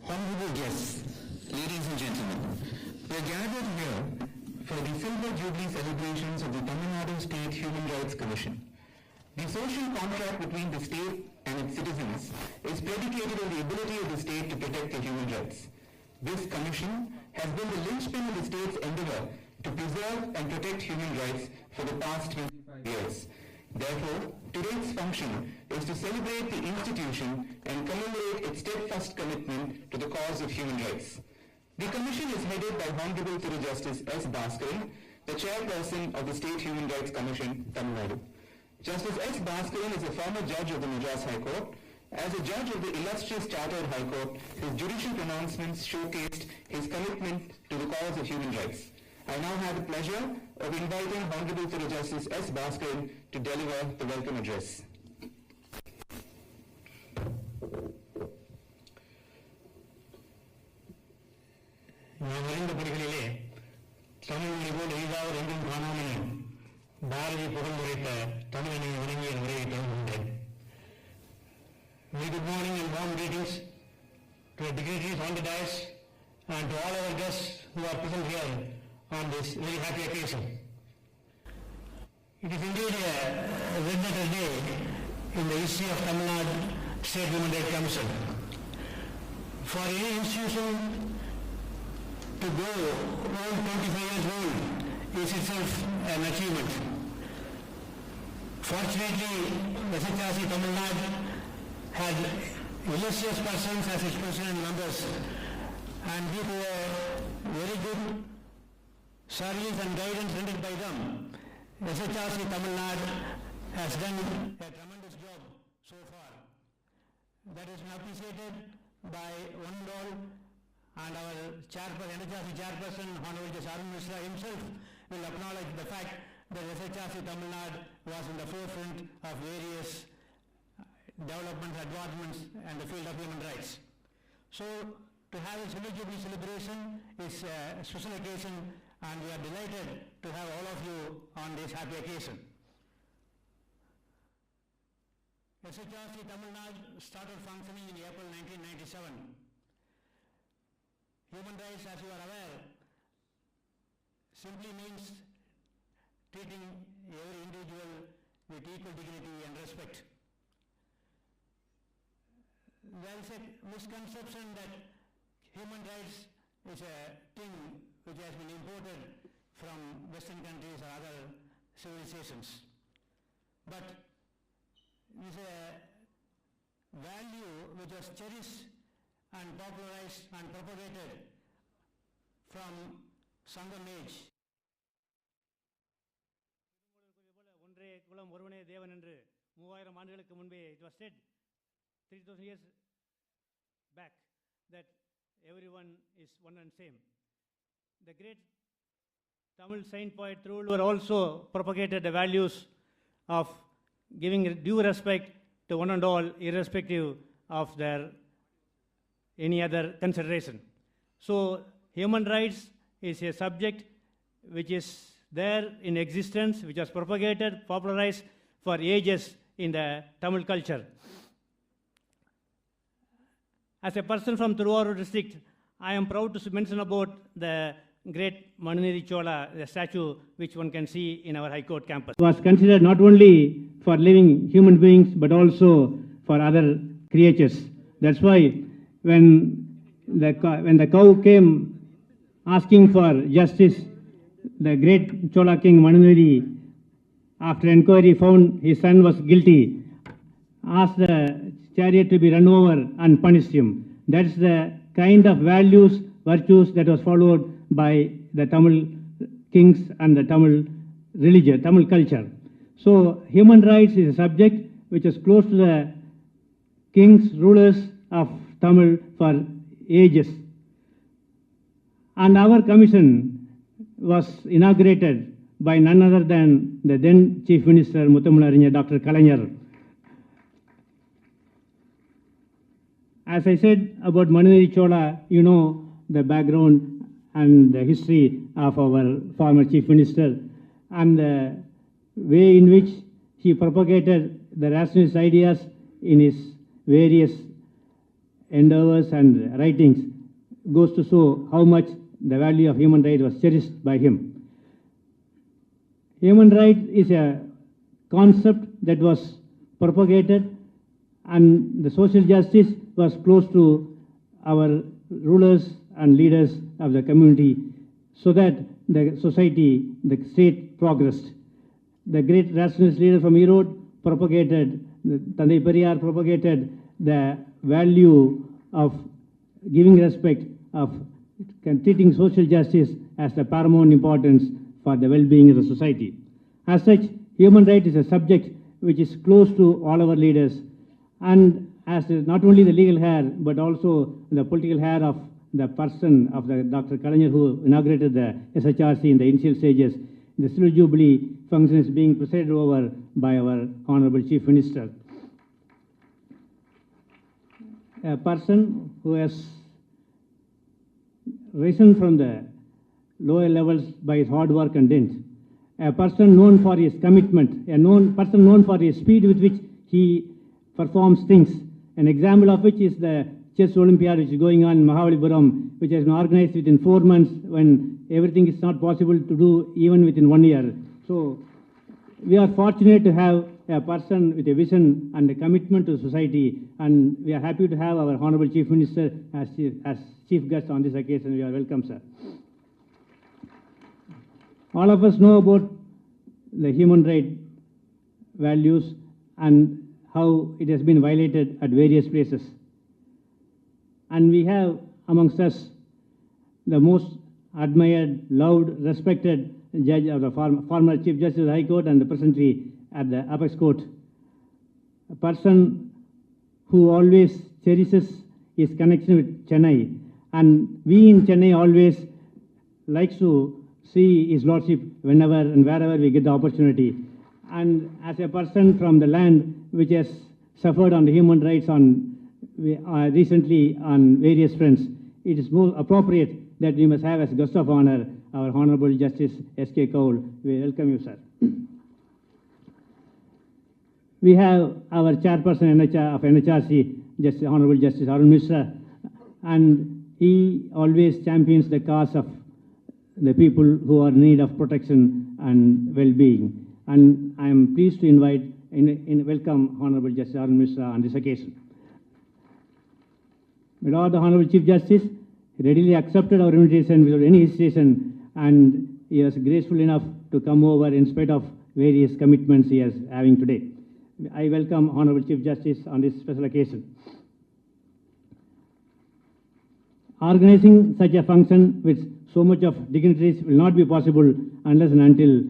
Honourable guests, ladies and gentlemen, we are gathered here for the SilverJubliee celebrations of the Tamil Nadu State Human Rights Commission. The social contract between the state and its citizens is predicated on the ability of the state to protect their human rights. This commission has been the linchpin of the state's endeavour to preserve and protect human rights for the past 25 years. Therefore, today's function is to celebrate the institution and commemorate its steadfast commitment to the cause of human rights. The Commission is headed by Honourable Justice S. Bhaskaran, the Chairperson of the State Human Rights Commission, Tamil Nadu. Justice S. Bhaskaran is a former judge of the Madras High Court. As a judge of the illustrious Chartered High Court, his judicial pronouncements showcased his commitment to the cause of human rights. I now have the pleasure of inviting Honourable Justice S. Bhaskaran to deliver the welcome address. நான் அறிந்த படிகளிலே தமிழ் மொழி போல் எளிதாக எங்கும் காணாமல் பாரதி புகழ் உரைத்த தமிழனை வணங்கிய உரையை தொடங்குகின்றேன். Good morning and warm greetings to the dignitaries on the dais and to all our guests who are present here on this very happy occasion. It is indeed a red letter day in the history of Tamil Nadu State Human Rights Commission. For any institution to go around 25 years old is itself an achievement. Fortunately, the SHRC Tamil Nadu had illustrious persons as its president and members, and due to a very good service and guidance rendered by them, the SHRC Tamil Nadu has done a tremendous job so far. That is appreciated by one and all, and our NHRC chairperson, Honourable Arun Mishra himself will acknowledge the fact that SHRC Tamil Nadu was in the forefront of various developments, advancements and the field of human rights. So, to have a SilverJubliee celebration is a special occasion, and we are delighted to have all of you on this happy occasion. SHRC Tamil Nadu started functioning in April 1997. Human rights, as you are aware, simply means treating every individual with equal dignity and respect. There is a misconception that human rights is a thing which has been imported from Western countries or other civilizations. But it is a value which was cherished and popularized and propagated from Sangam age. ஒன்றே குலம் ஒருவனே தேவன் என்று 3000 ஆண்டுகளுக்கு முன்பே it was said 3000 years back that everyone is one and same. The great Tamil saint poet Arun also propagated the values of giving due respect to one and all, irrespective of their any other consideration. So human rights is a subject which is there in existence, which was propagated, popularized for ages in the Tamil culture. As a person from Tiruvallur district, I am proud to mention about the great Manuneri Chola, the statue which one can see in our High Court campus. It was considered not only for living human beings but also for other creatures. That's why when the cow came asking for justice, the great Chola king Manuneri, after inquiry, found his son was guilty, asked the chariot to be run over and punished him. That's the kind of values, virtues that was followed by the Tamil kings and the Tamil religion, Tamil culture. So human rights is a subject which is close to the kings, rulers of Tamil for ages. And our commission was inaugurated by none other than the then Chief Minister, Muthamularinya Dr. Kalyana. As I said about Manuneri Chola, you know the background and the history of our former Chief Minister and the way in which he propagated the rationalist ideas in his various endeavors and writings goes to show how much the value of human rights was cherished by him. Human rights is a concept that was propagated, and the social justice was close to our rulers and leaders of the community, so that the society, the state progressed. The great rationalist leader from Erode propagated, Tandai Periyar propagated the value of giving respect, of treating social justice as the paramount importance for the well-being of the society. As such, human rights is a subject which is close to all our leaders, and as not only the legal hair, but also the political hair of the person of the Dr. Kalyana who inaugurated the SHRC in the initial stages. The SilverJubliee function is being presided over by our Honourable Chief Minister. A person who has risen from the lower levels by his hard work and dint, a person known for his commitment, a person known for his speed with which he performs things. An example of which is the chess Olympiad which is going on in Mahabalipuram, which has been organized within 4 months when everything is not possible to do even within 1 year. So we are fortunate to have a person with a vision and a commitment to society, and we are happy to have our Honourable Chief Minister as chief guest on this occasion. You are welcome, sir. All of us know about the human rights values and how it has been violated at various places. And we have amongst us the most admired, loved, respected judge of the former Chief Justice of the High Court and the presently at the Apex Court, a person who always cherishes his connection with Chennai, and we in Chennai always likes to see his lordship whenever and wherever we get the opportunity. And as a person from the land which has suffered on the human rights recently on various fronts, it is more appropriate that we must have as guest of honor our Honourable Justice S.K. Kaul. We welcome you, sir. We have our chairperson of NHRC, Honourable Justice Arun Mishra, and he always champions the cause of the people who are in need of protection and well-being. And I am pleased to welcome Honourable Justice Arun Mishra on this occasion. My Lord, the Honourable Chief Justice readily accepted our invitation without any hesitation, and he was graceful enough to come over in spite of various commitments he is having today. I welcome Honourable Chief Justice on this special occasion. Organizing such a function with so much of dignitaries will not be possible unless and until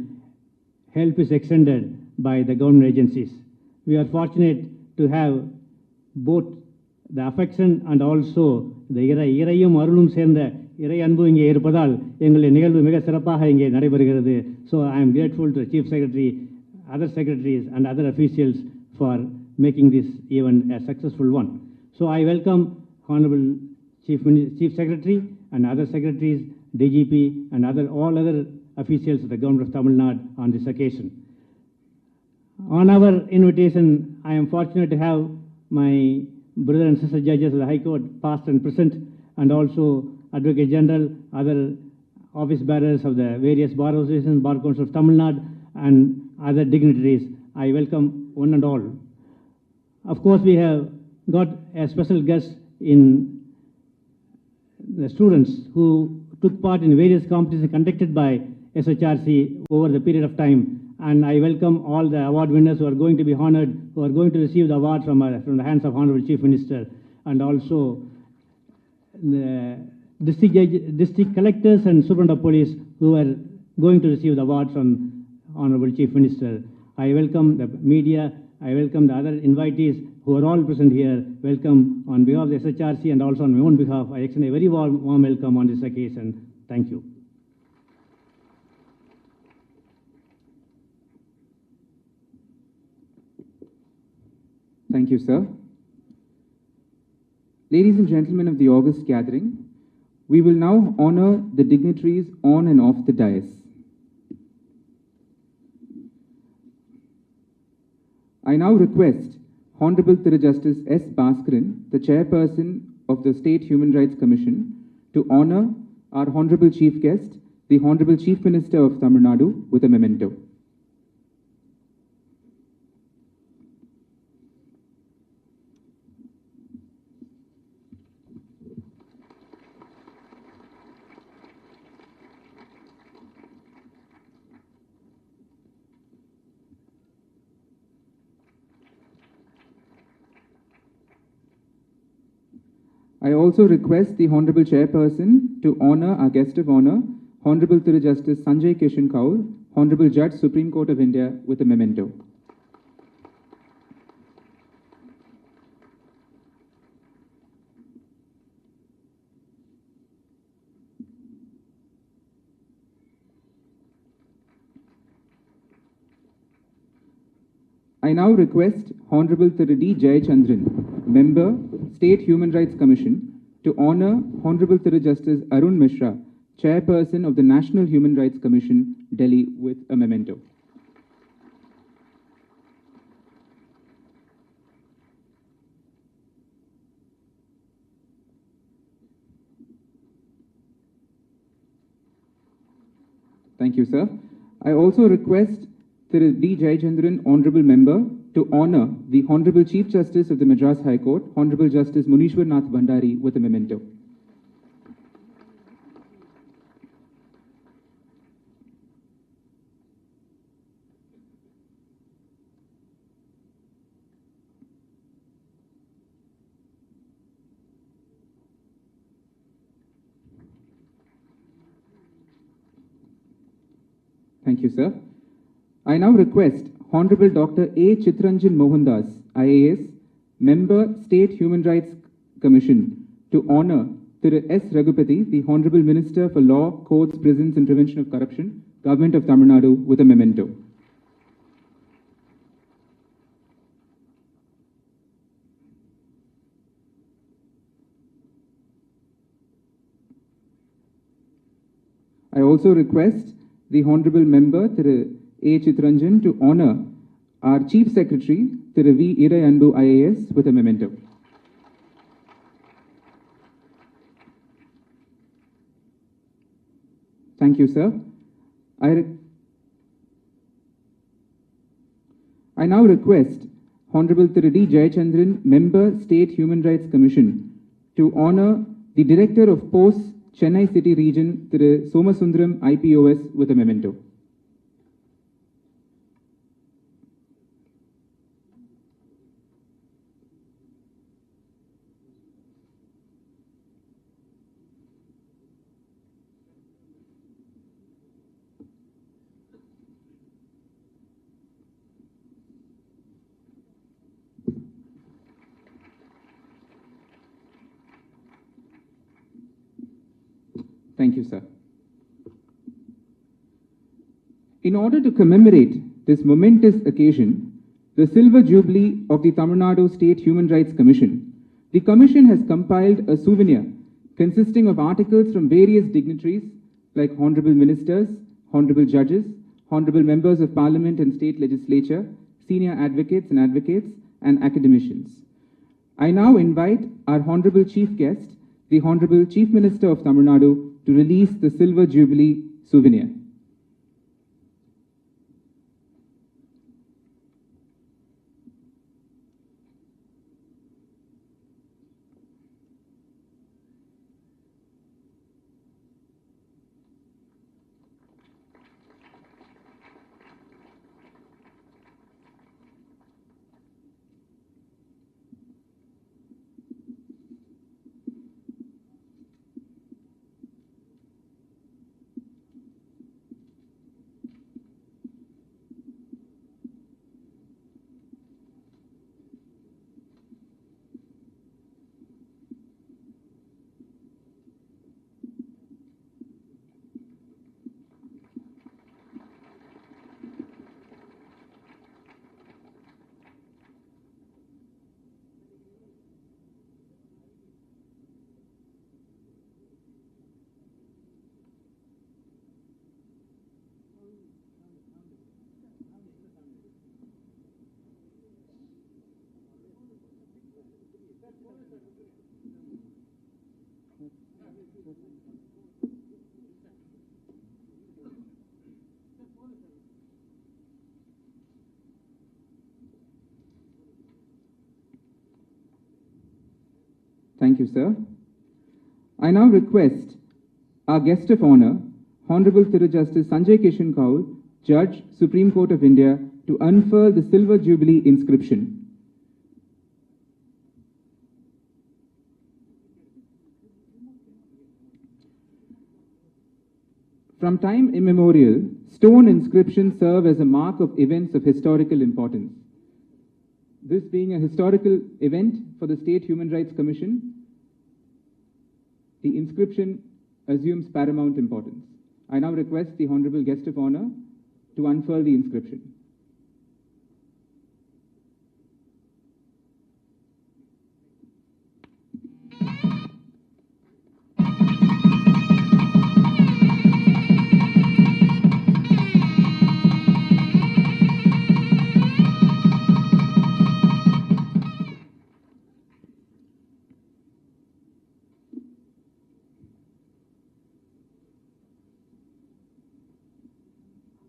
help is extended by the government agencies. We are fortunate to have both the affection and also the இறையும் அருளும் சேர்ந்த இறை அன்பு இங்கே இருப்பதால் எங்களுடைய நிகழ்வு மிக சிறப்பாக இங்கே நடைபெறுகிறது. So I am grateful to the Chief Secretary, other secretaries and other officials for making this event a successful one. So I welcome Honourable Chief Secretary and other secretaries, DGP and all other officials of the Government of Tamil Nadu on this occasion. On our invitation, I am fortunate to have my brother and sister judges of the High Court, past and present, and also Advocate General, other office bearers of the various bar associations, Bar Council of Tamil Nadu, and other dignitaries. I welcome one and all. Of course, we have got a special guest in the students who took part in various competitions conducted by SHRC over the period of time. And I welcome all the award winners who are going to be honored, who are going to receive the award from the hands of Honourable Chief Minister, and also the district collectors and superintendent of police who are going to receive the award from Honourable Chief Minister. I welcome the media, I welcome the other invitees who are all present here. Welcome on behalf of the SHRC and also on my own behalf. I extend a very warm welcome on this occasion. Thank you. Thank you, sir. Ladies and gentlemen of the august gathering, we will now honor the dignitaries on and off the dais. I now request Honourable Thiru Justice S. Bhaskaran, the Chairperson of the State Human Rights Commission, to honor our Honourable Chief Guest, the Honourable Chief Minister of Tamil Nadu, with a memento. I also request the Honourable Chairperson to honour our guest of honour, Honourable Thiru Justice Sanjay Kishan Kaur, Honourable Judge, Supreme Court of India, with a memento. I now request Honourable Thiru D. Jayachandran, Member, State Human Rights Commission, to honour Honourable Thiru Justice Arun Mishra, Chairperson of the National Human Rights Commission, Delhi, with a memento. Thank you, sir. I also request Thiru D. Jayachandran, Honourable Member, to honour the Honourable Chief Justice of the Madras High Court, Honourable Justice Munishwar Nath Bhandari, with a memento. Thank you, sir. I now request Honourable Dr. A. Chitranjan Mohandas, IAS, Member, State Human Rights Commission, to honour Thiru S. Raghupati, the Honourable Minister for Law, Courts, Prisons and Prevention of Corruption, Government of Tamil Nadu, with a memento. I also request the Honourable Member, Thiru A. Chitranjan, to honour our Chief Secretary, Thiru V. Irai Anbu, IAS, with a memento. Thank you, sir. I now request Honourable Thiru D. Jayachandran, Member, State Human Rights Commission, to honour the Director of Posts, Chennai City Region, Thiru Somasundaram, IPOS, with a memento. Thank you, sir. In order to commemorate this momentous occasion, the Silver Jubilee of the Tamil Nadu State Human Rights Commission, the Commission has compiled a souvenir consisting of articles from various dignitaries like Honourable Ministers, Honourable Judges, Honourable Members of Parliament and State Legislature, Senior Advocates, and Academicians. I now invite our Honourable Chief Guest, the Honourable Chief Minister of Tamil Nadu, to release the Silver Jubilee souvenir. Thank you, sir. I now request our guest of honor, Honourable Thiru Justice Sanjay Kishan Kaul, Judge, Supreme Court of India, to unfurl the Silver Jubilee inscription. From time immemorial, stone inscriptions serve as a mark of events of historical importance. This being a historical event for the State Human Rights Commission, the inscription assumes paramount importance. I now request the Honourable Guest of Honour to unfurl the inscription.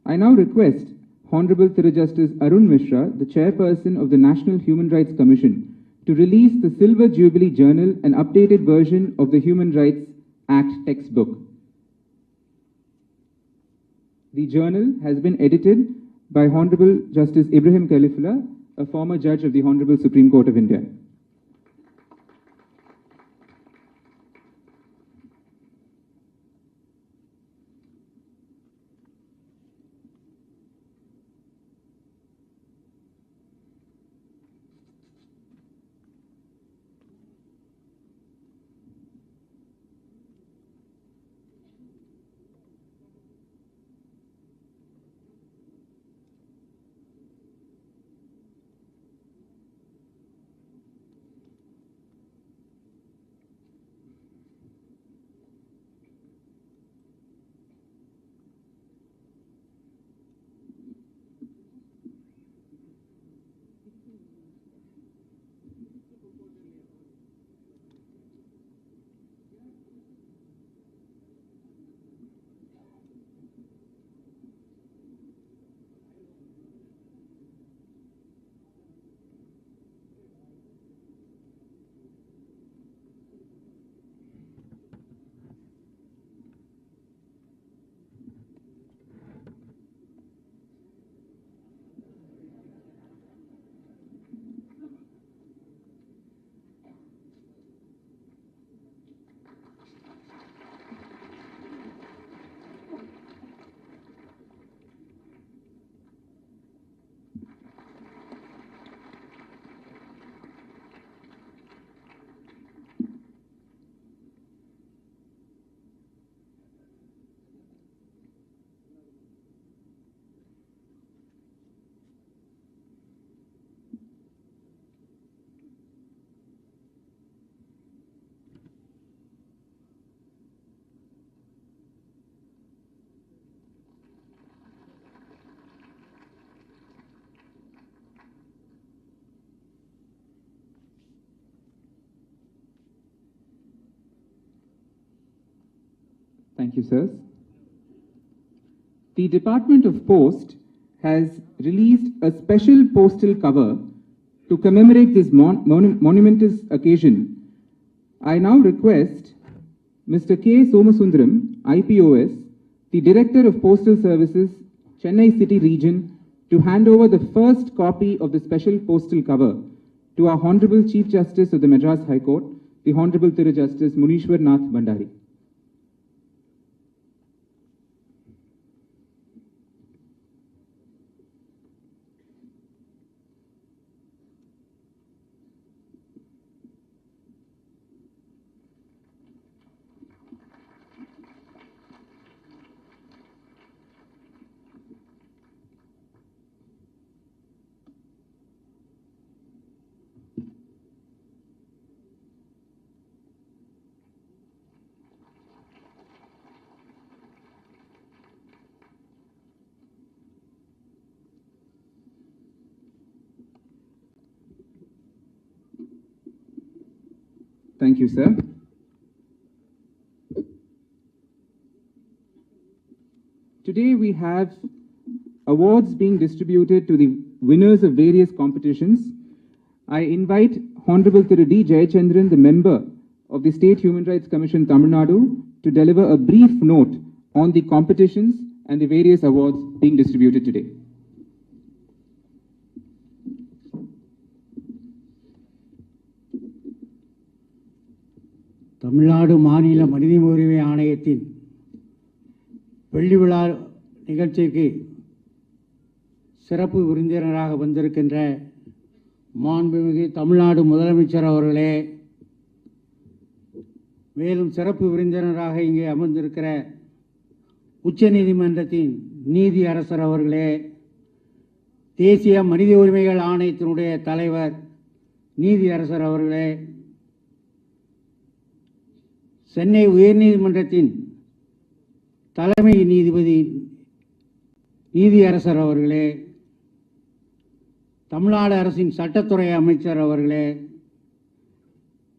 I now request Honourable Thiru Justice Arun Mishra, the Chairperson of the National Human Rights Commission, to release the Silver Jubilee Journal, an updated version of the Human Rights Act textbook. The journal has been edited by Honourable Justice Ibrahim Khalifullah, a former judge of the Honourable Supreme Court of India. Thank you, sirs. The Department of Post has released a special postal cover to commemorate this monumentous occasion. I now request Mr. K. Somasundaram, IPOS, the Director of Postal Services, Chennai City Region, to hand over the first copy of the special postal cover to our Honourable Chief Justice of the Madras High Court, the Honourable Thiru Justice Munishwar Nath Bhandari. Thank you, sir. Today we have awards being distributed to the winners of various competitions. I invite Honourable Thiru D. Jayachandran, the member of the State Human Rights Commission Tamil Nadu to deliver a brief note on the competitions and the various awards being distributed today. Tamil Nadu மாநில மனித உரிமை ஆணையத்தின் வெள்ளி விழா நிகழ்ச்சிக்கு சிறப்பு விருந்தினராக வந்திருக்கின்ற மாண்புமிகு தமிழ்நாடு முதலமைச்சர் அவர்களே, மேலும் சிறப்பு விருந்தினராக இங்கே அமர்ந்திருக்கிற உச்சநீதிமன்றத்தின் நீதி அரசர் அவர்களே, தேசிய மனித உரிமைகள் ஆணையத்தினுடைய தலைவர் நீதி அரசர் அவர்களே, சென்னை உயர்நீதிமன்றத்தின் தலைமை நீதிபதி நீதி அரசர் அவர்களே, தமிழ்நாடு அரசின் சட்டத்துறை அமைச்சர் அவர்களே,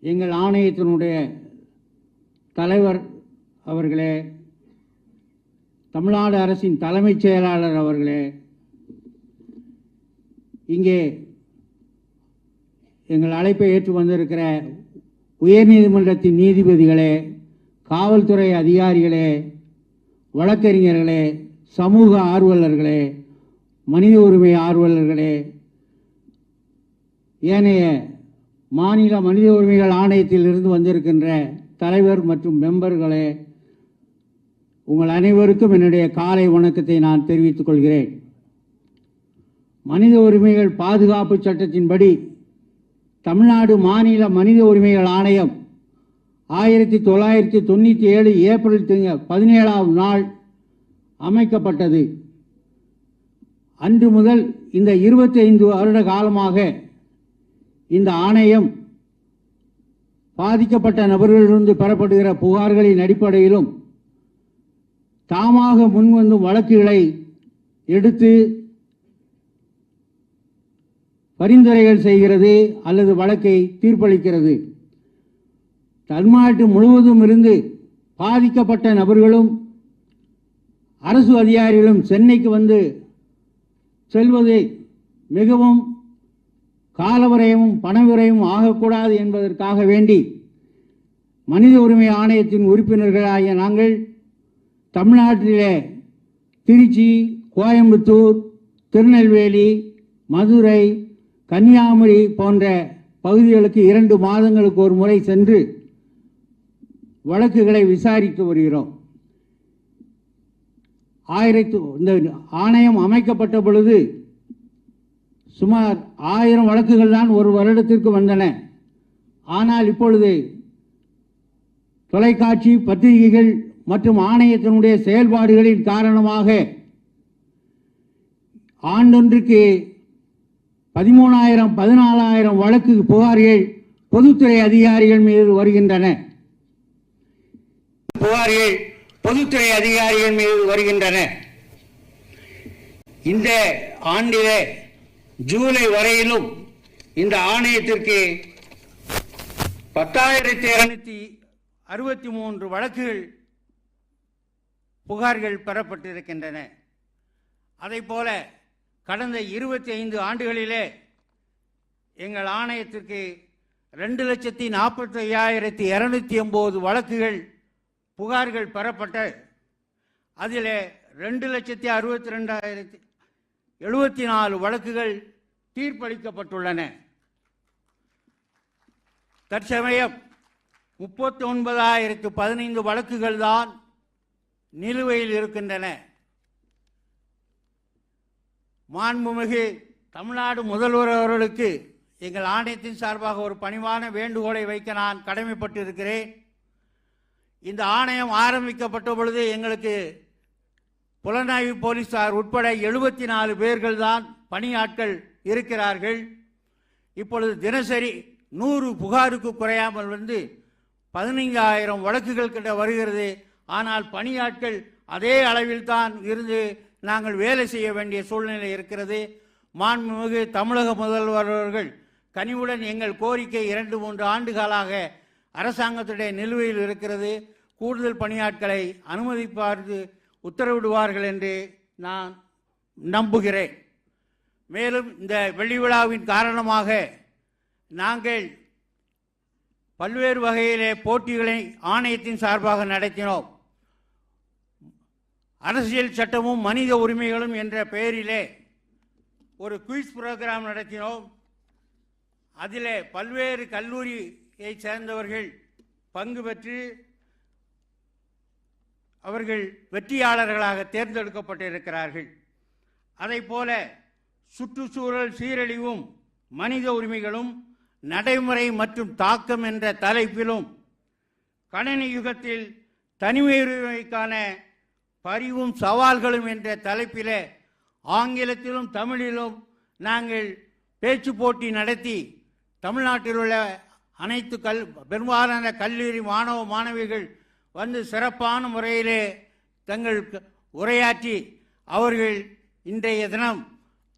எங்கள் ஆணையத்தினுடைய தலைவர் அவர்களே, தமிழ்நாடு அரசின் தலைமைச் செயலாளர் அவர்களே, இங்கே எங்கள் அழைப்பை ஏற்று வந்திருக்கிற உயர்நீதிமன்றத்தின் நீதிபதிகளே, காவல்துறை அதிகாரிகளே, வழக்கறிஞர்களே, சமூக ஆர்வலர்களே, மனித உரிமை ஆர்வலர்களே, ஏனைய மாநில மனித உரிமைகள் ஆணையத்தில் இருந்து வந்திருக்கின்ற தலைவர் மற்றும் மெம்பர்களே, உங்கள் அனைவருக்கும் என்னுடைய காலை வணக்கத்தை நான் தெரிவித்துக் கொள்கிறேன். மனித உரிமைகள் பாதுகாப்பு சட்டத்தின்படி தமிழ்நாடு மாநில மனித உரிமைகள் ஆணையம் 1997 ஏப்ரல் 17ஆம் நாள் அமைக்கப்பட்டது. அன்று முதல் இந்த 25 வருட காலமாக இந்த ஆணையம் பாதிக்கப்பட்ட நபர்களிலிருந்து பெறப்படுகிற புகார்களின் அடிப்படையிலும் தாமாக முன்வந்து வழக்குகளை எடுத்து பரிந்துரைகள் செய்கிறது அல்லது வழக்கை தீர்ப்பளிக்கிறது. தமிழ்நாடு முழுவதும் இருந்து பாதிக்கப்பட்ட நபர்களும் அரசு அதிகாரிகளும் சென்னைக்கு வந்து செல்வது மிகவும் காலவிரயமும் பணவிரயமும் ஆகக்கூடாது என்பதற்காக வேண்டி மனித உரிமை ஆணையத்தின் உறுப்பினர்களாகிய நாங்கள் தமிழ்நாட்டிலே திருச்சி, கோயம்புத்தூர், திருநெல்வேலி, மதுரை, கன்னியாகுமரி போன்ற பகுதிகளுக்கு 2 மாதங்களுக்கு ஒரு முறை சென்று வழக்குகளை விசாரித்து வருகிறோம். இந்த ஆணையம் அமைக்கப்பட்ட பொழுது சுமார் 1000 வழக்குகள் தான் ஒரு வருடத்திற்கு வந்தன. ஆனால் இப்பொழுது தொலைக்காட்சி, பத்திரிகைகள் மற்றும் ஆணையத்தினுடைய செயல்பாடுகளின் காரணமாக ஆண்டொன்றுக்கு 13,000 14,000 வழக்கு புகார்கள் பொதுத்துறை அதிகாரிகள் மீது வருகின்றன. இந்த ஆண்டிலே ஜூலை வரையிலும் இந்த ஆணையத்திற்கு 10,263 வழக்குகள் புகார்கள் பெறப்பட்டிருக்கின்றன. அதைப்போல கடந்த 25 ஆண்டுகளிலே எங்கள் ஆணையத்திற்கு 2,45,280 வழக்குகள் புகார்கள் பெறப்பட்ட அதில் 2,62,74 வழக்குகள் தீர்ப்பளிக்கப்பட்டுள்ளன. தற்சமயம் 39,015 வழக்குகள் தான் நிலுவையில் இருக்கின்றன. மாண்புமிகு தமிழ்நாடு முதல்வர் அவர்களுக்கு எங்கள் ஆணையத்தின் சார்பாக ஒரு பணிவான வேண்டுகோளை வைக்க நான் கடமைப்பட்டிருக்கிறேன். இந்த ஆணையம் ஆரம்பிக்கப்பட்ட பொழுது எங்களுக்கு புலனாய்வு போலீசார் உட்பட 74 பேர்கள் தான் பணியாட்கள் இருக்கிறார்கள். இப்பொழுது தினசரி 100 புகாருக்கு குறையாமல் வந்து 15,000 வழக்குகள் கிட்ட வருகிறது. ஆனால் பணியாட்கள் அதே அளவில் தான் இருந்து நாங்கள் வேலை செய்ய வேண்டிய சூழ்நிலை இருக்கிறது. மாண்புமிகு தமிழக முதல்வர் அவர்கள் கனிவுடன் எங்கள் கோரிக்கை 2-3 ஆண்டுகளாக அரசாங்கத்துடைய நிலுவையில் இருக்கிறது. கூடுதல் பணியாட்களை அனுமதிப்பார்த்து உத்தரவிடுவார்கள் என்று நான் நம்புகிறேன். மேலும் இந்த வெள்ளி விழாவின் காரணமாக நாங்கள் பல்வேறு வகையிலே போட்டிகளை ஆணையத்தின் சார்பாக நடத்தினோம். அரசியல் சட்டமும் மனித உரிமைகளும் என்ற பெயரிலே ஒரு குயிஸ் புரோகிராம் நடத்தினோம். அதிலே பல்வேறு கல்லூரியை சேர்ந்தவர்கள் பங்கு பெற்று அவர்கள் வெற்றியாளர்களாக தேர்ந்தெடுக்கப்பட்டிருக்கிறார்கள். அதைப்போல சுற்றுச்சூழல் சீரழிவும் மனித உரிமைகளும் நடைமுறை மற்றும் தாக்கம் என்ற தலைப்பிலும் கணினி யுகத்தில் தனிமை உரிமைக்கான பரிவும் சவால்களும் என்ற தலைப்பிலே ஆங்கிலத்திலும் தமிழிலும் நாங்கள் பேச்சு போட்டி நடத்தி தமிழ்நாட்டில் உள்ள அனைத்து பெரும்பாலான கல்லூரி மாணவ மாணவிகள் வந்து சிறப்பான முறையிலே தங்கள் உரையாற்றி அவர்கள் இன்றைய தினம்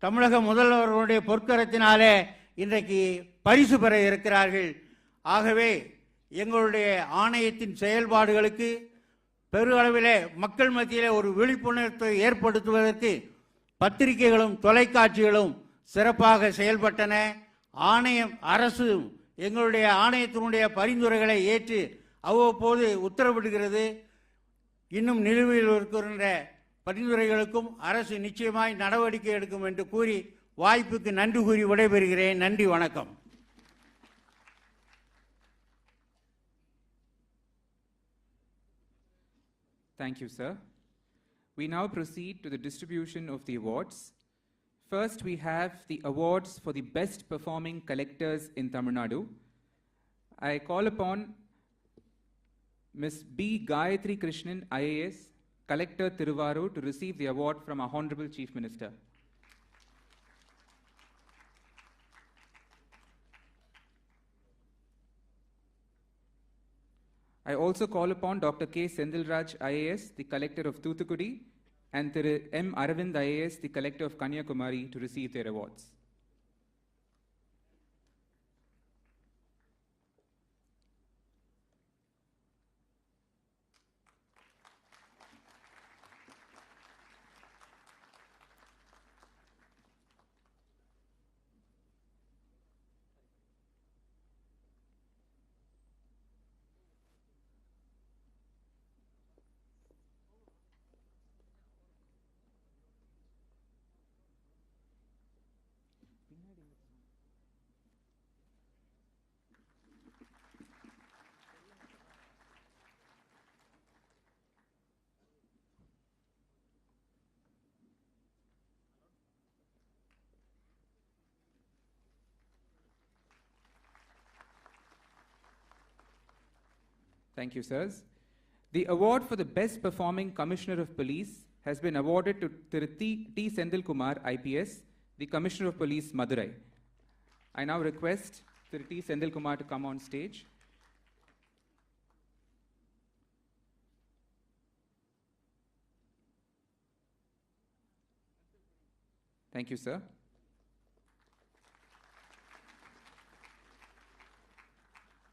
தமிழக முதல்வர்களுடைய பொற்கரத்தினாலே இன்றைக்கு பரிசு பெற இருக்கிறார்கள். ஆகவே எங்களுடைய ஆணையத்தின் செயல்பாடுகளுக்கு பெருளவிலே மக்கள் மத்தியிலே ஒரு விழிப்புணர்வை ஏற்படுத்துவதற்கு பத்திரிகைகளும் தொலைக்காட்சிகளும் சிறப்பாக செயல்பட்டன. ஆணையம் அரசு எங்களுடைய ஆணையத்தினுடைய பரிந்துரைகளை ஏற்று அவ்வப்போது உத்தரவிடுகிறது. இன்னும் நிலுவையில் இருக்கின்ற பரிந்துரைகளுக்கும் அரசு நிச்சயமாய் நடவடிக்கை எடுக்கும் என்று கூறி வாய்ப்புக்கு நன்றி கூறி விடைபெறுகிறேன். நன்றி, வணக்கம். Thank you, sir. We now proceed to the distribution of the awards. First, we have the awards for the best performing collectors in Tamil Nadu. I call upon Ms. B. Gayatri Krishnan, IAS, Collector Thiruvarur, to receive the award from our Honourable Chief Minister. I also call upon Dr. K. Sendilraj, IAS, the Collector of Thoothukudi, and Thiru M. Aravind, IAS, the Collector of Kanyakumari, to receive their awards. Thank you, sirs. The award for the best performing Commissioner of Police has been awarded to Thiru T. Sendil Kumar, IPS, the Commissioner of Police, Madurai. I now request Thiru T. Sendil Kumar to come on stage. Thank you, sir.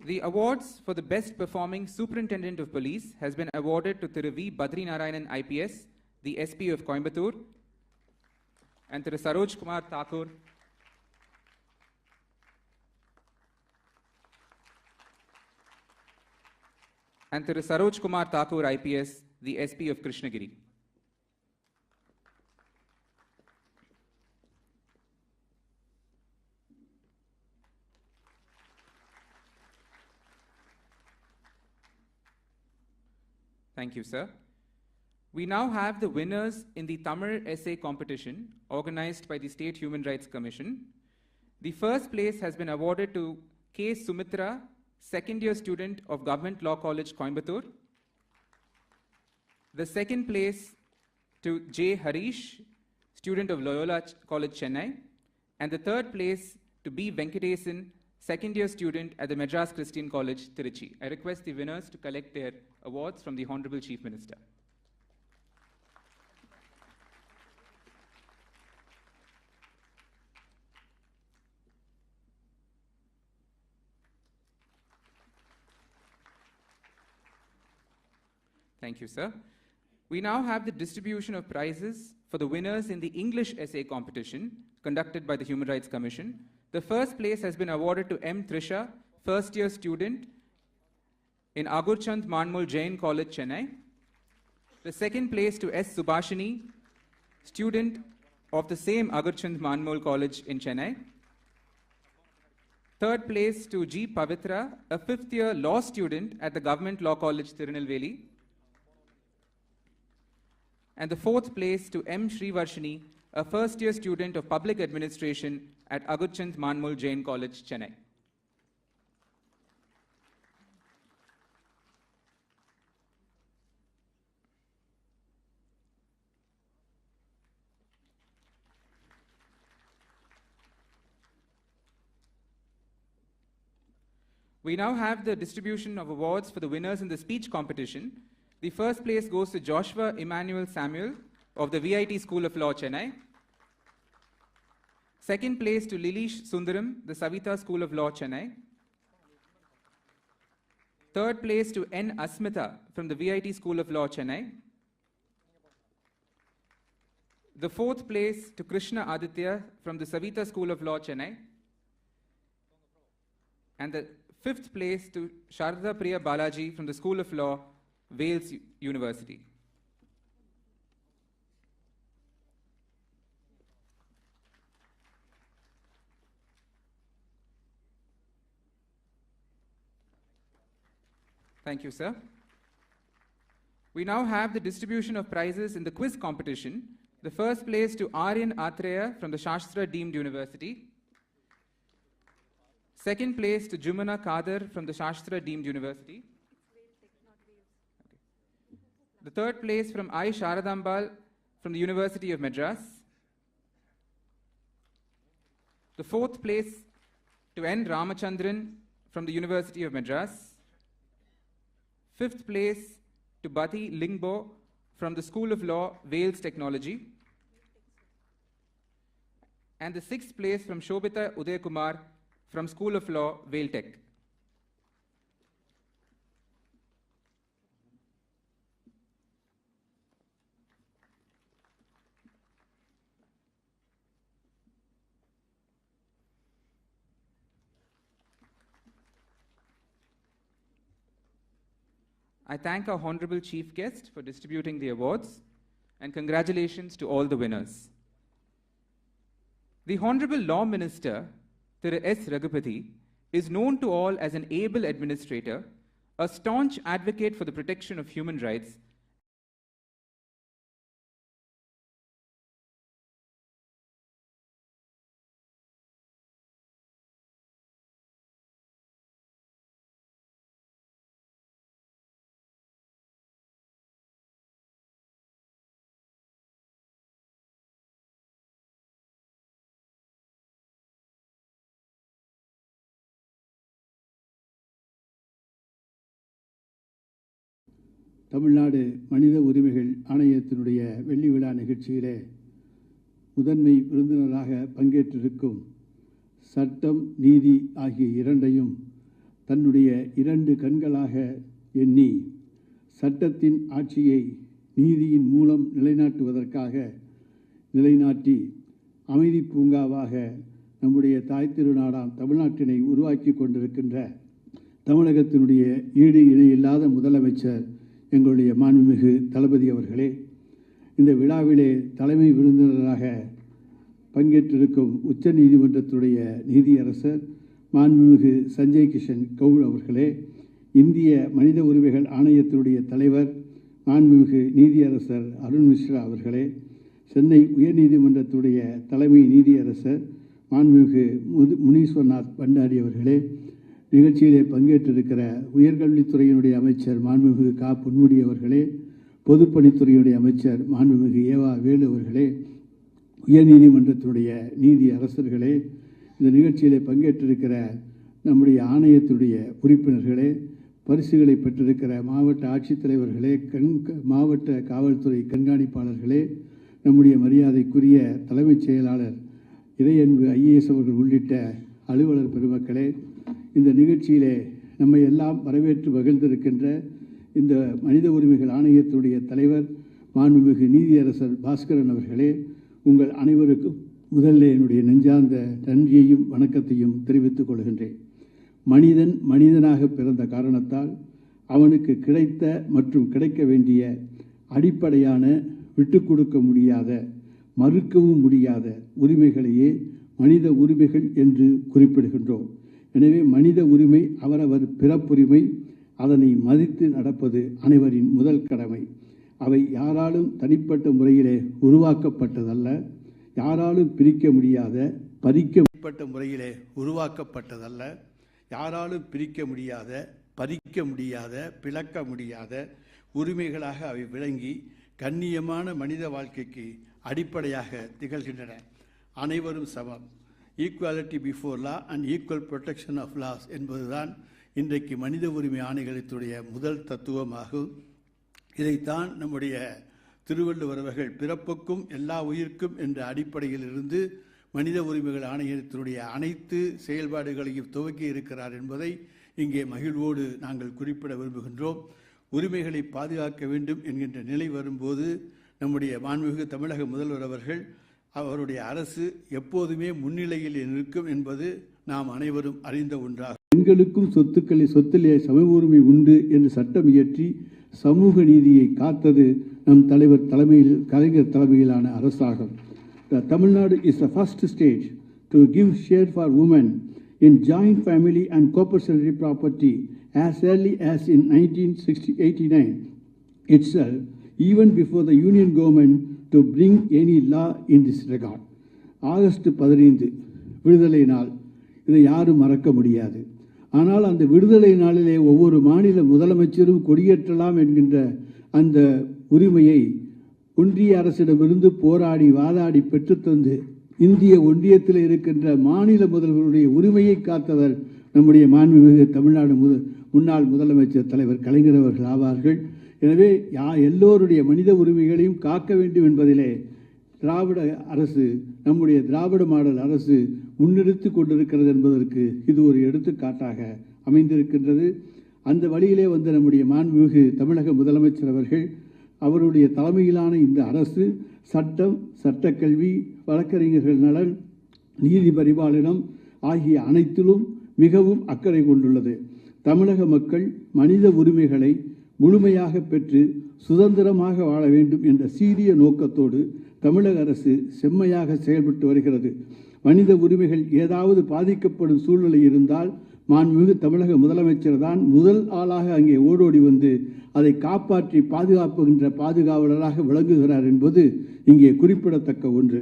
The awards for the best performing Superintendent of Police has been awarded to Thiru V. Badri Narayanan, IPS, the SP of Coimbatore, and Thiru Saroj Kumar Thakur, IPS, the SP of Krishnagiri. Thank you, sir. We now have the winners in the Tamil essay competition organized by the State Human Rights Commission. The first place has been awarded to K. Sumitra, second-year student of Government Law College, Coimbatore. The second place to J. Harish, student of Loyola College, Chennai. And the third place to B. Venkatesan, second-year student at the Madras Christian College, Tiruchi. I request the winners to collect their awards from the Honourable Chief Minister. Thank you, sir. We now have the distribution of prizes for the winners in the English essay competition conducted by the Human Rights Commission. The first place has been awarded to M. Trisha, first-year student in Agurchand Manmul Jain College, Chennai. The second place to S. Subhashini, student of the same Agurchand Manmul College in Chennai. Third place to G. Pavitra, a fifth-year law student at the Government Law College, Tirunelveli. And the fourth place to M. Srivarshini, a first-year student of Public Administration at Agurchand Manmul Jain College, Chennai. We now have the distribution of awards for the winners in the speech competition. The first place goes to Joshua Emmanuel Samuel of the VIT School of Law, Chennai. Second place to Lilish Sundaram, the Savita School of Law, Chennai. Third place to N. Asmita from the VIT School of Law, Chennai. The fourth place to Krishna Aditya from the Savita School of Law, Chennai. And the fifth place to Sharda Priya Balaji from the School of Law, Wales University. Thank you, sir. We now have the distribution of prizes in the quiz competition. The first place to Aryan Atreya from the Shastra Deemed University. Second place to Jumana Kader from the Shastra Deemed University. The third place from I. Sharadambal from the University of Madras. The fourth place to N. Ramachandran from the University of Madras. Fifth place to Bati Lingbo from the School of Law, Wales Technology. And the sixth place from Shobita Uday Kumar from School of Law, Wales Tech. I thank our Honourable Chief Guest for distributing the awards, and congratulations to all the winners. The Honourable Law Minister, Thiru S. Raghupathy, is known to all as an able administrator, a staunch advocate for the protection of human rights, Tamil Nadu மனித உரிமைகள் ஆணையத்தினுடைய வெள்ளி விழா நிகழ்ச்சியிலே முதன்மை விருந்தினராக பங்கேற்றிருக்கும் சட்டம் நீதி ஆகிய இரண்டையும் தன்னுடைய இரண்டு கண்களாக எண்ணி சட்டத்தின் ஆட்சியை நீதியின் மூலம் நிலைநாட்டுவதற்காக நிலைநாட்டி அமைதி பூங்காவாக நம்முடைய தாய் திருநாடாம் தமிழ்நாட்டினை உருவாக்கி கொண்டிருக்கின்ற தமிழகத்தினுடைய ஈடு இணையில்லாத முதலமைச்சர் எங்களுடைய மாண்புமிகு தளபதி அவர்களே, இந்த விழாவிலே தலைமை விருந்தினராக பங்கேற்றிருக்கும் உச்ச நீதிமன்றத்துடைய நீதியரசர் மாண்புமிகு சஞ்சய் கிஷன் கவுல் அவர்களே, இந்திய மனித உரிமைகள் ஆணையத்தினுடைய தலைவர் மாண்புமிகு நீதியரசர் அருண் மிஸ்ரா அவர்களே, சென்னை உயர்நீதிமன்றத்துடைய தலைமை நீதியரசர் மாண்புமிகு முனீஸ்வர்நாத் பண்டாரி அவர்களே, நிகழ்ச்சியிலே பங்கேற்றிருக்கிற உயர்கல்வித்துறையினுடைய அமைச்சர் மாண்புமிகு கா பொன்முடி அவர்களே, பொதுப்பணித்துறையினுடைய அமைச்சர் மாண்புமிகு ஏவா வேலு அவர்களே, உயர்நீதிமன்றத்தினுடைய நீதி அரசர்களே, இந்த நிகழ்ச்சியிலே பங்கேற்றிருக்கிற நம்முடைய ஆணையத்துடைய உறுப்பினர்களே, பரிசுகளை பெற்றிருக்கிற மாவட்ட ஆட்சித்தலைவர்களே, மாவட்ட காவல்துறை கண்காணிப்பாளர்களே, நம்முடைய மரியாதைக்குரிய தலைமைச் செயலாளர் இறையன்பு IAS அவர்கள் உள்ளிட்ட அலுவலர் பெருமக்களே, இந்த நிகழ்ச்சியிலே நம்மை எல்லாம் வரவேற்று மகிழ்ந்திருக்கின்ற இந்த மனித உரிமைகள் ஆணையத்தினுடைய தலைவர் மாண்புமிகு நீதியரசர் பாஸ்கரன் அவர்களே, உங்கள் அனைவருக்கும் முதல்ல என்னுடைய நெஞ்சார்ந்த நன்றியையும் வணக்கத்தையும் தெரிவித்துக் கொள்கின்றேன். மனிதன் மனிதனாக பிறந்த காரணத்தால் அவனுக்கு கிடைத்த மற்றும் கிடைக்க வேண்டிய அடிப்படையான விட்டுக் கொடுக்க முடியாத, மறுக்கவும் முடியாத உரிமைகளையே மனித உரிமைகள் என்று குறிப்பிடுகின்றோம். எனவே மனித உரிமை அவரவர் பிறப்புரிமை, அதனை மதித்து நடப்பது அனைவரின் முதல் கடமை. அவை யாராலும் தனிப்பட்ட முறையிலே உருவாக்கப்பட்டதல்ல, யாராலும் பிரிக்க முடியாத, பறிக்கப்பட்ட முறையிலே உருவாக்கப்பட்டதல்ல, யாராலும் பிரிக்க முடியாத, பறிக்க முடியாத, பிளக்க முடியாத உரிமைகளாக அவை விளங்கி கண்ணியமான மனித வாழ்க்கைக்கு அடிப்படையாக திகழ்கின்றன. அனைவரும் சமம், equality before law and equal protection of laws என்பதுதான் இன்றைக்கு மனித உரிமை ஆணையத்தினுடைய முதல் தத்துவமாகும். இதைத்தான் நம்முடைய திருவள்ளுவர் அவர்கள் பிறப்புக்கும் எல்லா உயிர்க்கும் என்ற அடிப்படையில் இருந்து மனித உரிமைகள் ஆணையத்தினுடைய அனைத்து செயல்பாடுகளையும் துவக்கி இருக்கிறார் என்பதை இங்கே மகிழ்வோடு நாங்கள் குறிப்பிட விரும்புகின்றோம். உரிமைகளை பாதுகாக்க வேண்டும் என்கின்ற நிலை வரும்போது நம்முடைய மாண்புமிகு தமிழக முதல்வர் அவர்கள், அவருடைய அரசு எப்போதுமே முன்னிலையில் நிற்கும் என்பது நாம் அனைவரும் அறிந்த ஒன்றாகும். பெண்களுக்கும் சொத்திலே சம உரிமை உண்டு என்று சட்டம் இயற்றி சமூக நீதியை காத்தது நம் தலைவர் கலைஞர் தலைமையிலான அரசாகும். Tamil Nadu is the first state to give share for women in joint family and co-possessory property as early as in 1989 itself, even before the union government to bring any law in this regard. August 15 விடுதலை நாள், இதை யாரும் மறக்க முடியாது. ஆனால் அந்த விடுதலை நாளிலே ஒவ்வொரு மாநில முதலமைச்சரும் கொடியேற்றலாம் என்கின்ற அந்த உரிமையை ஒன்றிய அரசிடமிருந்து போராடி வாதாடி பெற்றுத்தந்து இந்திய ஒன்றியத்தில் இருக்கின்ற மாநில முதல்வருடைய உரிமையை காத்தவர் நம்முடைய மாண்புமிகு தமிழ்நாடு முன்னாள் முதலமைச்சர் தலைவர் கலைஞர் அவர்கள் ஆவார்கள். எனவே எல்லோருடைய மனித உரிமைகளையும் காக்க வேண்டும் என்பதிலே திராவிட அரசு, நம்முடைய திராவிட மாடல் அரசு முன்னெடுத்து கொண்டிருக்கிறது என்பதற்கு இது ஒரு எடுத்துக்காட்டாக அமைந்திருக்கின்றது. அந்த வழியிலே வந்த நம்முடைய மாண்புமிகு தமிழக முதலமைச்சர் அவர்கள், அவருடைய தலைமையிலான இந்த அரசு சட்டம், சட்டக்கல்வி, வழக்கறிஞர்கள் நலன், நீதி பரிபாலனம் ஆகிய அனைத்திலும் மிகவும் அக்கறை கொண்டுள்ளது. தமிழக மக்கள் மனித உரிமைகளை முழுமையாக பெற்று சுதந்திரமாக வாழ வேண்டும் என்ற சீரிய நோக்கத்தோடு தமிழக அரசு செம்மையாக செயல்பட்டு வருகிறது. மனித உரிமைகள் ஏதாவது பாதிக்கப்படும் சூழ்நிலை இருந்தால் மாண்புமிகு தமிழக முதலமைச்சர் தான் முதல் ஆளாக அங்கே ஓடோடி வந்து அதை காப்பாற்றி பாதுகாப்புகின்ற பாதுகாவலராக விளங்குகிறார் என்பது இங்கே குறிப்பிடத்தக்க ஒன்று.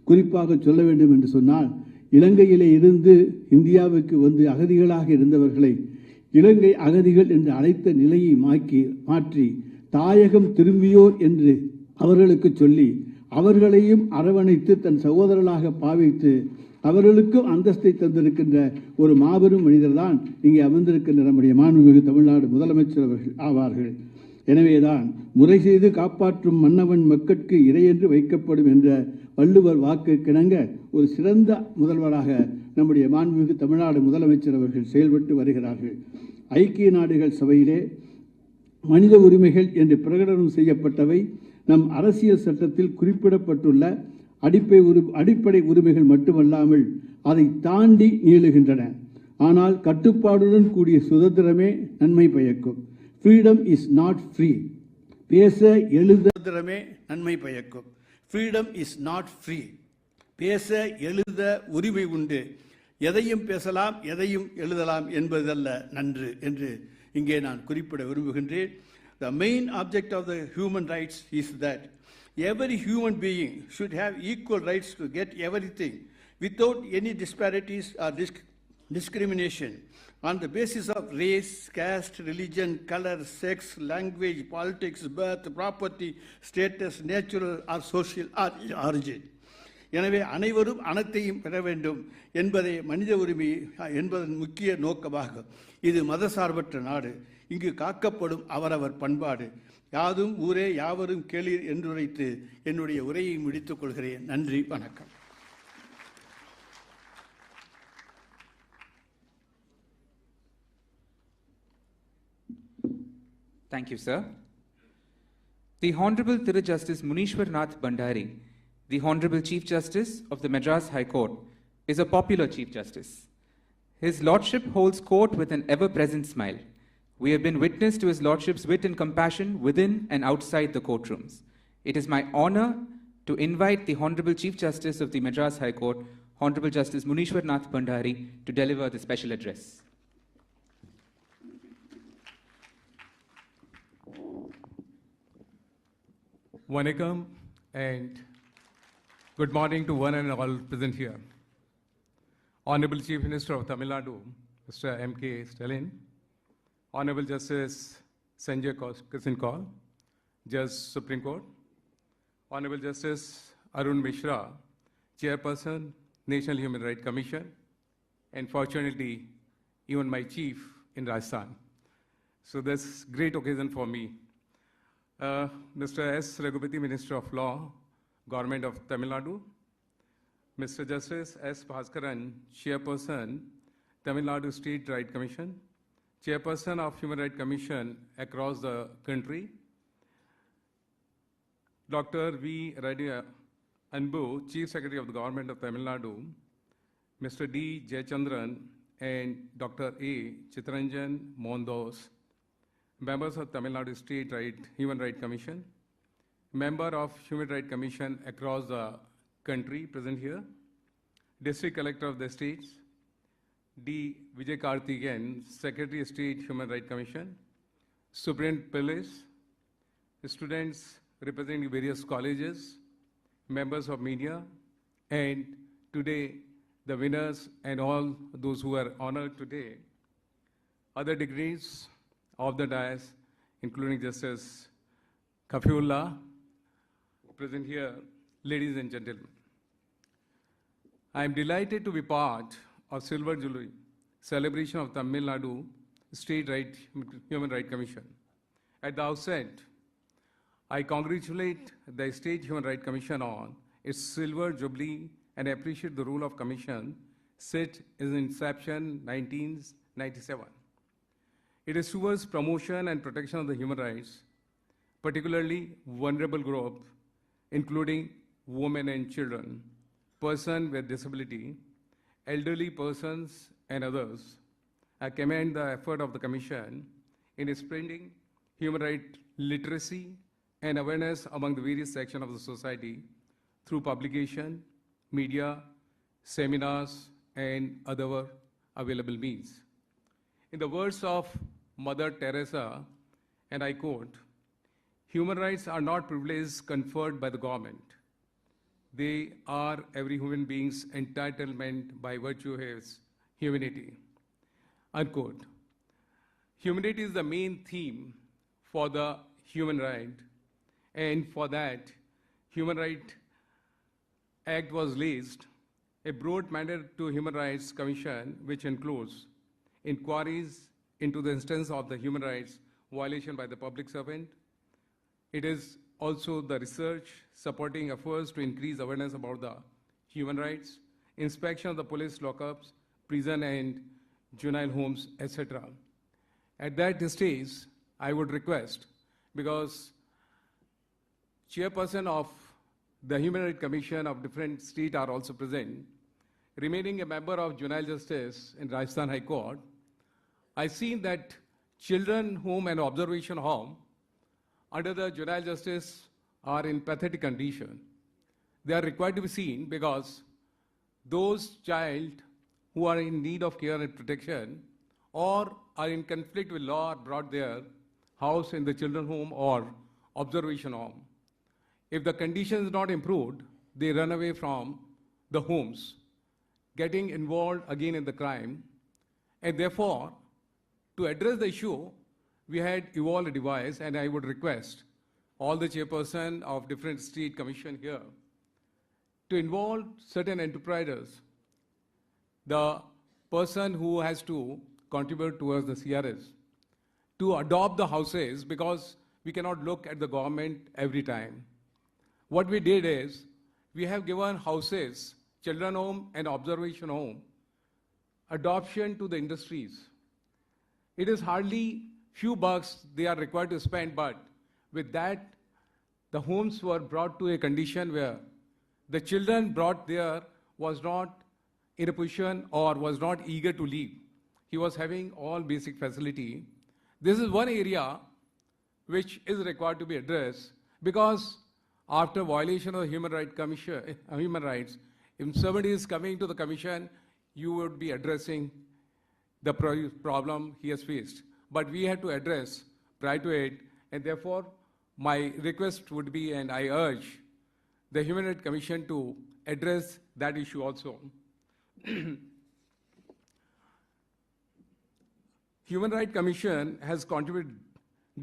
குறிப்பாக சொல்ல வேண்டும் என்று சொன்னால், இலங்கையிலே இருந்து இந்தியாவுக்கு வந்து அகதிகளாக இருந்தவர்களை இலங்கை அகதிகள் என்று அழைத்த நிலையை மாற்றி தாயகம் திரும்பியோர் என்று அவர்களுக்கு சொல்லி அவர்களையும் அரவணைத்து தன் சகோதரர்களாக பாவித்து அவர்களுக்கும் அந்தஸ்தை தந்திருக்கின்ற ஒரு மாபெரும் மனிதர் தான் இங்கே அமர்ந்திருக்கின்ற நம்முடைய மாண்புமிகு தமிழ்நாடு முதலமைச்சர் அவர்கள் ஆவார்கள். எனவேதான் முறை செய்து காப்பாற்றும் மன்னவன் மக்கட்கு இறையென்று வைக்கப்படும் என்ற வள்ளுவர் வாக்கு கிணங்க ஒரு சிறந்த முதல்வராக நம்முடைய மாண்புமிகு தமிழ்நாடு முதலமைச்சர் அவர்கள் செயல்பட்டு வருகிறார்கள். ஐக்கிய நாடுகள் சபையிலே மனித உரிமைகள் என்று பிரகடனம் செய்யப்பட்டவை நம் அரசியல் சட்டத்தில் குறிப்பிடப்பட்டுள்ள அடிப்படை உரிமைகள் மட்டுமல்லாமல் அதை தாண்டி நீளுகின்றன. ஆனால் கட்டுப்பாடுடன் கூடிய சுதந்திரமே நன்மை பயக்கும். Freedom is not free. பேச எழுத சுதந்திரமே நன்மை பயக்கும். Freedom is not free. பேச எழுத உரிமை உண்டு. எதையும் பேசலாம், எதையும் எழுதலாம் என்பதல்ல நன்று என்று இங்கே நான் குறிப்பிட விரும்புகின்றேன். The main object of the human rights is that every human being should have equal rights to get everything without any disparities or discrimination on the basis of race, caste, religion, color, sex, language, politics, birth, property, status, natural or social origin. எனவே அனைவரும் அனைத்தையும் பெற வேண்டும் என்பதே மனித உரிமை என்பதன் முக்கிய நோக்கமாகும். இது மதசார்பற்ற நாடு. இங்கு காக்கப்படும் அவரவர் பண்பாடு. யாதும் ஊரே யாவரும் கேளீர் என்றுரைத்து என்னுடைய உரையை முடித்துக் கொள்கிறேன். நன்றி, வணக்கம். Thank you, sir. The Honourable Thiru Justice Munishwar Nath Bandari, the Honourable Chief Justice of the Madras High Court, is a popular Chief Justice. His Lordship holds court with an ever-present smile, We have been witness to His Lordship's wit and compassion within and outside the courtrooms. It is my honor to invite the Honourable Chief Justice of the Madras High Court, Honourable Justice Munishwar Nath Bhandari, to deliver the special address. Vanakkam and good morning to one and all present here. Honourable Chief Minister of Tamil Nadu, Mr. M.K. Stalin, Honourable Justice Sanjay Kishan Kaul, Judge Supreme Court, Honourable Justice Arun Mishra, Chairperson, National Human Rights Commission, and fortunately, even my chief in Rajasthan. So that's a great occasion for me. Mr. S. Raghupati, Minister of Law, Government of Tamil Nadu, Mr. Justice S. Bhaskaran, Chairperson, Tamil Nadu State Right Commission, Chairperson of Human Rights Commission across the country, Dr. V. Reddy Anbu, Chief Secretary of the Government of Tamil Nadu, Mr. D. Jayachandran, and Dr. A. Chittaranjan Mondos, members of Tamil Nadu State Human Rights Commission, member of Human Rights Commission across the country present here, District Collector of the States, D. Vijay Karthikeyan, Secretary of State Human Rights Commission, Superintendent Police, students representing various colleges, members of media, and today the winners and all those who are honored today, other degrees of the dais, including Justice Kafiullah, present here, ladies and gentlemen. I am delighted to be part of SilverJubliee celebration of Tamil Nadu State Human Rights Commission. At the outset, I congratulate the State Human Rights Commission on its Silver Jubilee and appreciate the role of Commission set in inception 1997. It is towards promotion and protection of the human rights, particularly vulnerable groups, including women and children, persons with disability, elderly persons, and others. I commend the effort of the Commission in spreading human rights literacy and awareness among the various sections of the society through publication, media, seminars, and other available means. In the words of Mother Teresa, and I quote, "Human rights are not privileges conferred by the government. They are every human being's entitlement by virtue of his humanity." Unquote. Humanity is the main theme for the human right, and for that, Human Rights Act was released, a broad mandate to Human Rights Commission, which includes inquiries into the instance of the human rights violation by the public servant. It is also the research supporting efforts to increase awareness about the human rights, inspection of the police lockups, prison and juvenile homes, etc. At that stage, I would request, because chairperson of the Human Rights Commission of different states are also present, remaining a member of Juvenile Justice in Rajasthan High Court, I've seen that children home and observation home under the Juvenile Justice are in pathetic condition. They are required to be seen because those child who are in need of care and protection or are in conflict with law are brought there, housed in the children home or observation home. If the condition is not improved, they run away from the homes, getting involved again in the crime. And therefore, to address the issue, we had evolved a device, and I would request all the chairperson of different state commission here to involve certain enterprises, the person who has to contribute towards the CRS, to adopt the houses, because we cannot look at the government every time. What we did is, we have given houses, children home and observation home, adoption to the industries. It is hardly few bucks they are required to spend, but with that, the homes were brought to a condition where the children brought there was not in a position or was not eager to leave. He was having all basic facility. This is one area which is required to be addressed, because after violation of the human rights, if somebody is coming to the commission, you would be addressing the problem he has faced. But we have to address prior to it, and therefore my request would be, and I urge the Human Rights Commission to address that issue also. Human Rights Commission has contributed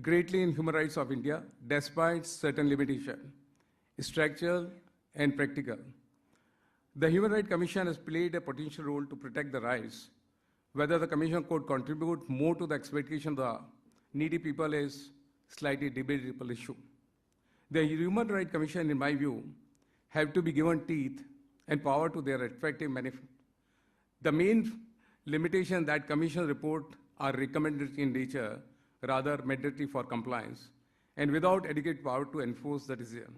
greatly in human rights of India, despite certain limitations, structural and practical. The Human Rights Commission has played a potential role to protect the rights. Whether the Commission could contribute more to the exploitation of the needy people is slightly debatable issue. The Human Rights Commission, in my view, have to be given teeth and power to their effective management. The main limitation that Commission report are recommended in nature, rather mandatory for compliance, and without adequate power to enforce the decision.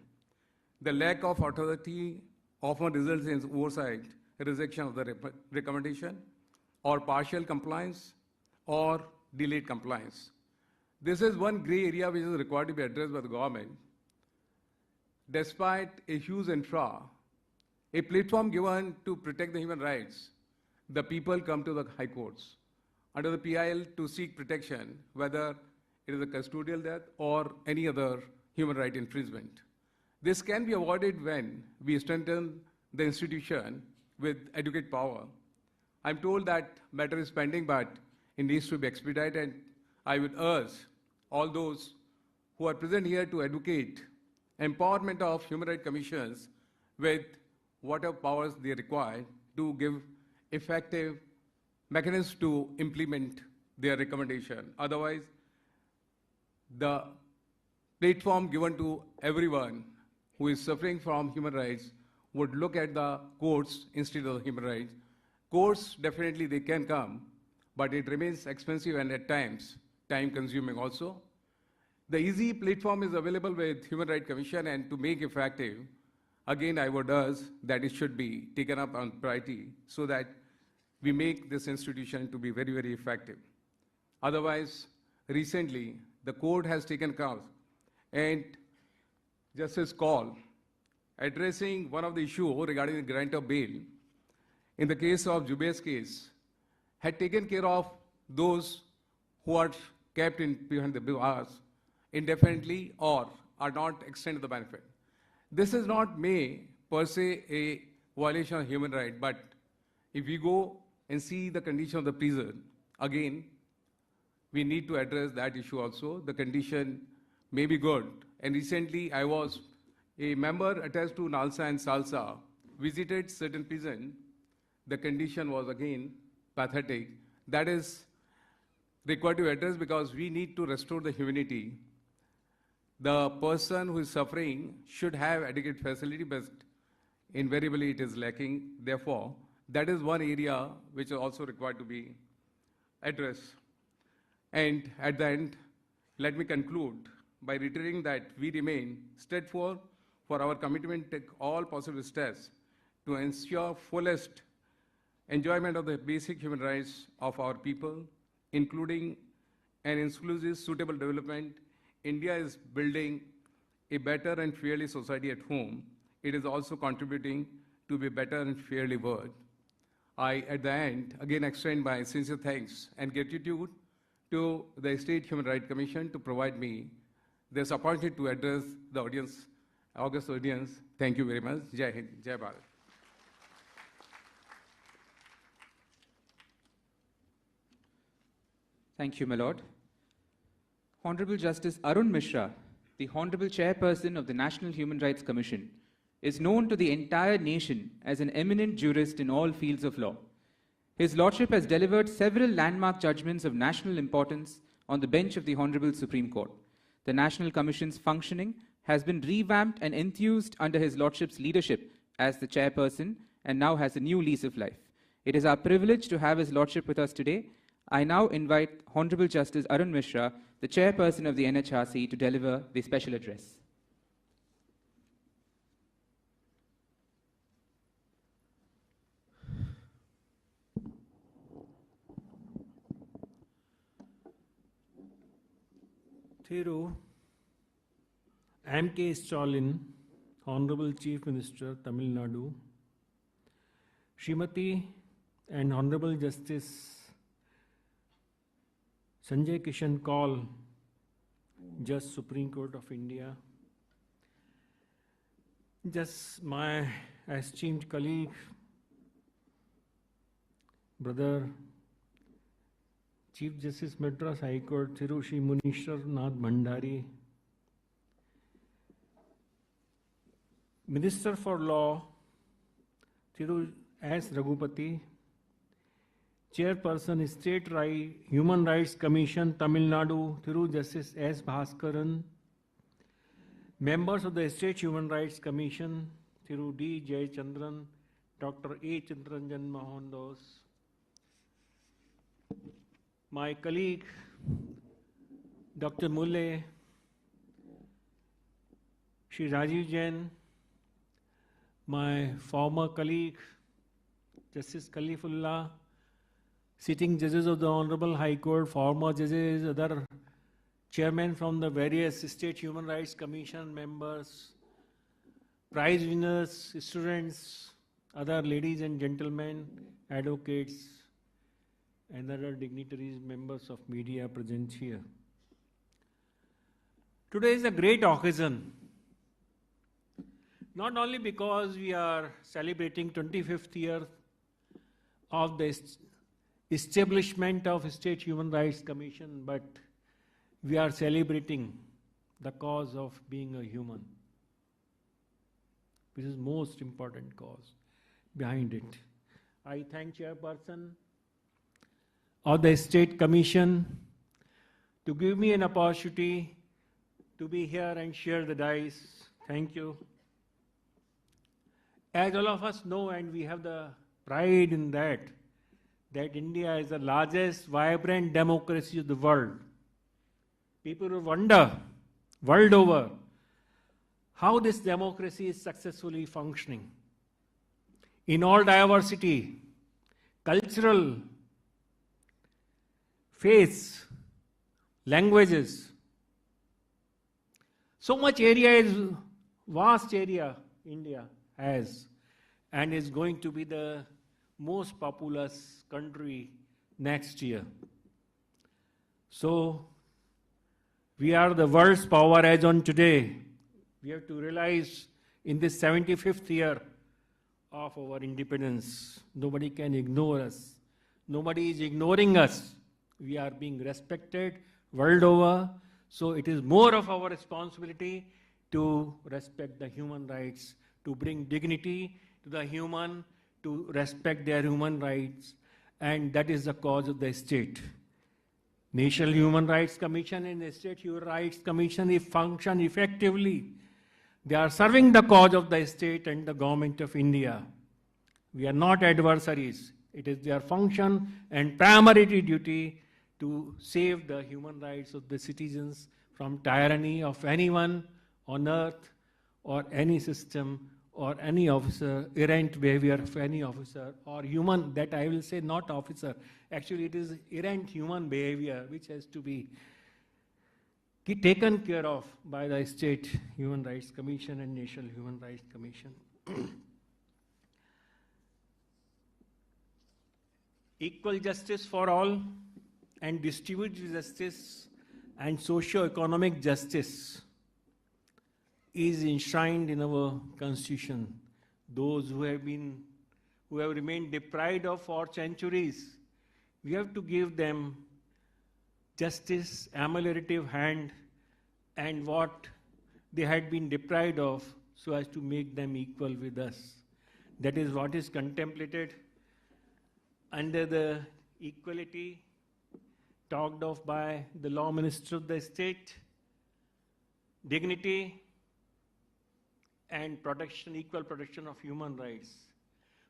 The lack of authority often results in oversight, rejection of the recommendation, or partial compliance, or delayed compliance. This is one gray area which is required to be addressed by the government. Despite a huge infra, a platform given to protect the human rights, the people come to the high courts under the PIL to seek protection, whether it is a custodial death or any other human right infringement. This can be avoided when we strengthen the institution with adequate power. I'm told that matter is pending, but it needs to be expedited. I would urge all those who are present here to advocate empowerment of human rights commissions with whatever powers they require to give effective mechanisms to implement their recommendation. Otherwise, the platform given to everyone who is suffering from human rights would look at the courts instead of the human rights. Courts, definitely they can come, but it remains expensive and at times time-consuming also. The easy platform is available with Human Rights Commission, and to make effective, again I would urge that it should be taken up on priority so that we make this institution to be very, very effective. Otherwise, recently, the court has taken account and Justice Call addressing one of the issues regarding the grant of bail in the case of Jubee's case had taken care of those who are kept behind the bars indefinitely or are not extended the benefit. This is not per se a violation of human rights, but if we go and see the condition of the prison, again, we need to address that issue also. The condition may be good. And recently, I was a member attached to NALSA and SALSA, visited certain prison. The condition was again pathetic. That is required to address because we need to restore the humanity. The person who is suffering should have adequate facility, but invariably it is lacking. Therefore, that is one area which is also required to be addressed. And at the end, let me conclude by reiterating that we remain steadfast for our commitment to take all possible steps to ensure fullest enjoyment of the basic human rights of our people, including an inclusive, suitable development. India is building a better and fairly society at home. It is also contributing to be better and fairly world. I, at the end, again extend my sincere thanks and gratitude to the State Human Rights Commission to provide me this opportunity to address the audience, august audience. Thank you very much. Jai Hind, Jai Bharat. Thank you, my lord. Honourable Justice Arun Mishra, the Honourable Chairperson of the National Human Rights Commission, is known to the entire nation as an eminent jurist in all fields of law. His Lordship has delivered several landmark judgments of national importance on the bench of the Honourable Supreme Court. The National Commission's functioning has been revamped and enthused under His Lordship's leadership as the Chairperson and now has a new lease of life. It is our privilege to have His Lordship with us today. I now invite Honourable Justice Arun Mishra, the Chairperson of the NHRC, to deliver the special address. Thiru M.K. Stalin, Honourable Chief Minister, Tamil Nadu, Srimati and Honourable Justice Sanjay Kishan Kaul, Judge Supreme Court of India, just my esteemed colleague, brother, Chief Justice Madras High Court, Thiru Shri Munishar Nath Bhandari, Minister for Law, Thiru S. Raghupati, Chairperson, State Human Rights Commission, Tamil Nadu, Thiru Justice S. Bhaskaran, members of the State Human Rights Commission, Thiru D. Jayachandran, Dr. A. Chittaranjan Mohandas, my colleague, Dr. Mulle, Shri Rajiv Jain, my former colleague, Justice Khalifullah, sitting judges of the Honourable High Court, former judges, other chairmen from the various State Human Rights Commission members, prize winners, students, other ladies and gentlemen, advocates, and other dignitaries, members of media present here. Today is a great occasion, not only because we are celebrating 25th year of the establishment of State Human Rights Commission, but we are celebrating the cause of being a human, which is most important cause behind it. I thank Chairperson of the State Commission to give me an opportunity to be here and share the dice. Thank you. As all of us know, and we have the pride in that India is the largest vibrant democracy of the world. People will wonder, world over, how this democracy is successfully functioning. In all diversity, cultural, faiths, languages. So much area is, vast area India has, and is going to be the most populous country next year. So, we are the world's power as on today. We have to realize in this 75th year of our independence, nobody can ignore us. Nobody is ignoring us. We are being respected world over. So it is more of our responsibility to respect the human rights, to bring dignity to the human, to respect their human rights, and that is the cause of the state. National Human Rights Commission and the State Human Rights Commission, if function effectively, they are serving the cause of the state and the government of India. We are not adversaries. It is their function and primary duty to save the human rights of the citizens from tyranny of anyone on earth or any system or any officer, errant behavior of any officer or human, that I will say not officer. Actually, it is errant human behavior which has to be taken care of by the State Human Rights Commission and National Human Rights Commission. Equal justice for all and distributive justice and socio-economic justice is enshrined in our constitution. Those who have remained deprived of for centuries, we have to give them justice, ameliorative hand, and what they had been deprived of, so as to make them equal with us. That is what is contemplated under the equality talked of by the Law Minister of the state, dignity and protection, equal protection of human rights.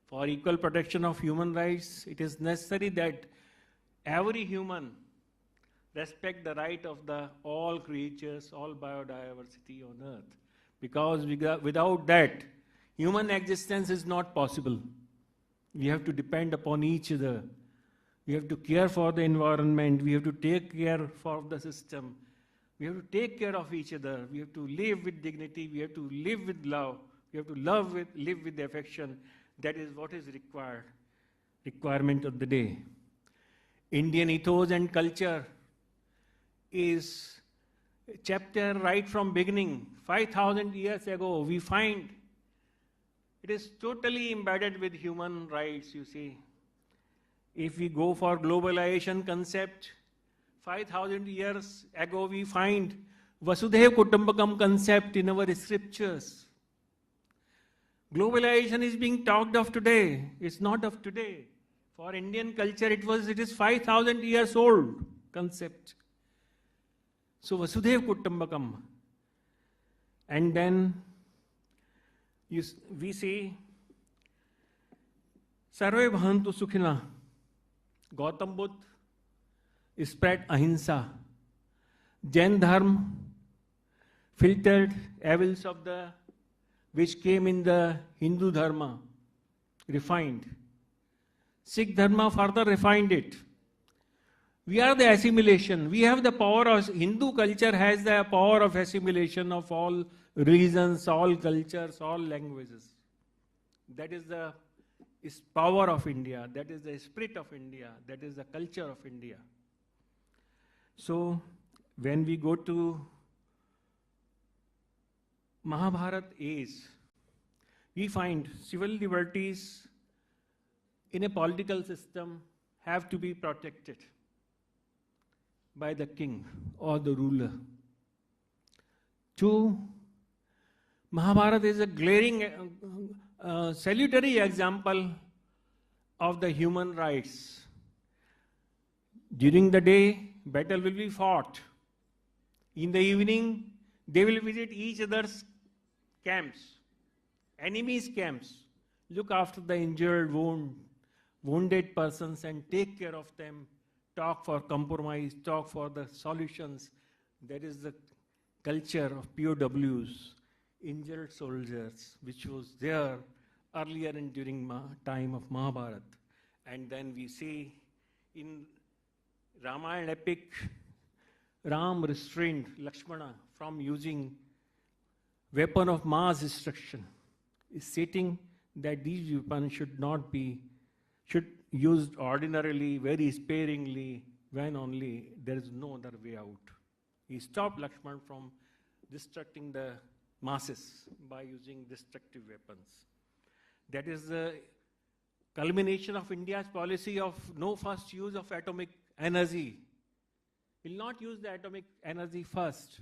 For equal protection of human rights, it is necessary that every human respect the right of the all creatures, all biodiversity on earth. Because without that, human existence is not possible. We have to depend upon each other. We have to care for the environment. We have to take care for the system. We have to take care of each other. We have to live with dignity. We have to live with love. We have to live with affection. That is what is requirement of the day. Indian ethos and culture is a chapter right from beginning. 5,000 years ago, we find it is totally embedded with human rights, you see. If we go for globalization concept, 5,000 years ago we find Vasudhaiva Kutumbakam concept in our scriptures. Globalization is being talked of today. It's not of today. For Indian culture, it is 5,000 years old concept. So Vasudhaiva Kutumbakam. And then we see Sarve Bhavantu Sukhina. Gautam Buddha spread ahimsa. Jain Dharma filtered evils of which came in the Hindu Dharma, refined. Sikh Dharma further refined it. We are the assimilation. We have the power of, Hindu culture has the power of assimilation of all religions, all cultures, all languages. That is the power of India. That is the spirit of India. That is the culture of India. So, when we go to Mahabharata age, we find civil liberties in a political system have to be protected by the king or the ruler. Two, Mahabharata is a glaring, salutary example of the human rights. During the day, battle will be fought. In the evening, they will visit each other's camps, enemies' camps, look after the injured, wounded persons and take care of them, talk for compromise, talk for the solutions. That is the culture of POWs, injured soldiers, which was there earlier and during time of Mahabharata. And then we see in Ramayana epic, Ram restrained Lakshmana from using weapon of mass destruction, is stating that these weapons should used ordinarily, very sparingly, when only there is no other way out. He stopped Lakshman from destructing the masses by using destructive weapons. That is the culmination of India's policy of no first use of atomic energy. We'll not use the atomic energy first.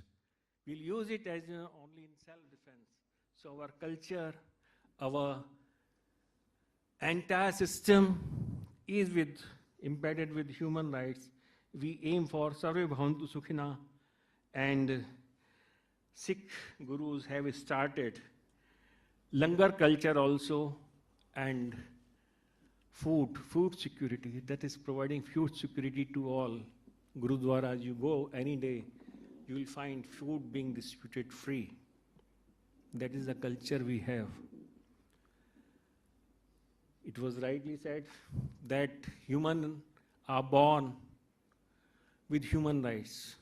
We'll use it as only in self-defense. So our culture, our entire system is embedded with human rights. We aim for Sarve Bhavantu Sukhina, and Sikh gurus have started langar culture also, and food security, that is providing food security to all. Gurudwaras, you go any day, you will find food being distributed free. That is the culture we have. It was rightly said that humans are born with human rights.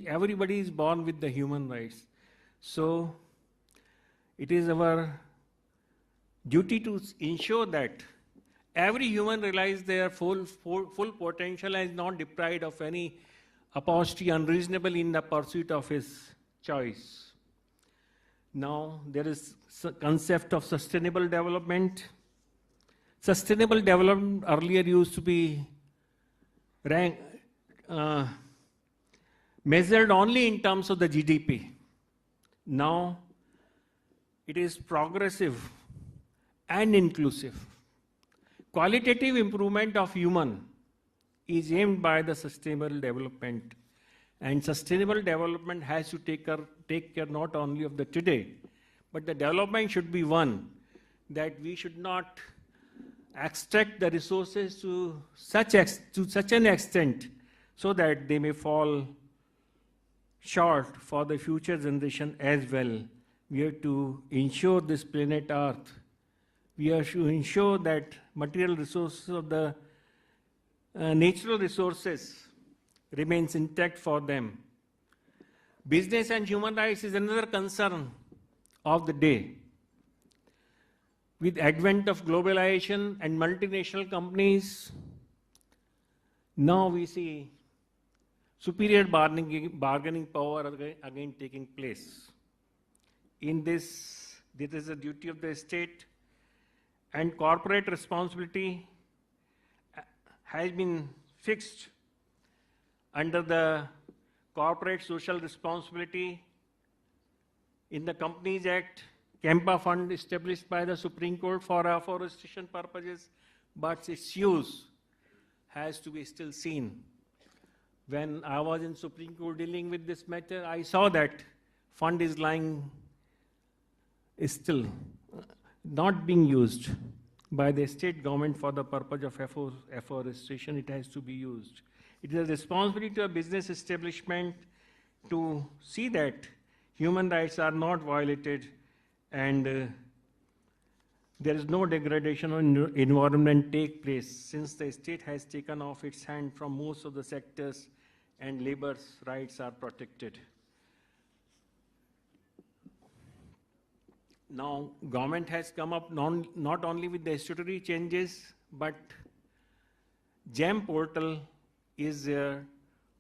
Everybody is born with the human rights. So it is our duty to ensure that every human realizes their full potential and is not deprived of any opportunity unreasonable in the pursuit of his choice. Now there is a concept of sustainable development. Sustainable development earlier used to be measured only in terms of the GDP. Now it is progressive and inclusive. Qualitative improvement of human is aimed by the sustainable development. And sustainable development has to take care not only of the today, but the development should be one that we should not extract the resources to such an extent so that they may fall short for the future generation as well. We have to ensure this planet Earth. We have to ensure that material resources of the natural resources remains intact for them. Business and human rights is another concern of the day. With advent of globalization and multinational companies, now we see superior bargaining power again taking place. In this is a duty of the state, and corporate responsibility has been fixed under the Corporate Social Responsibility in the Companies Act, Kempa Fund established by the Supreme Court for afforestation purposes, but its use has to be still seen. When I was in Supreme Court dealing with this matter, I saw that fund is still not being used by the state government for the purpose of afforestation. It has to be used. It is a responsibility to a business establishment to see that human rights are not violated and there is no degradation of environment take place, since the state has taken off its hand from most of the sectors and labor's rights are protected. Now, government has come up not only with the statutory changes, but GEM portal is there,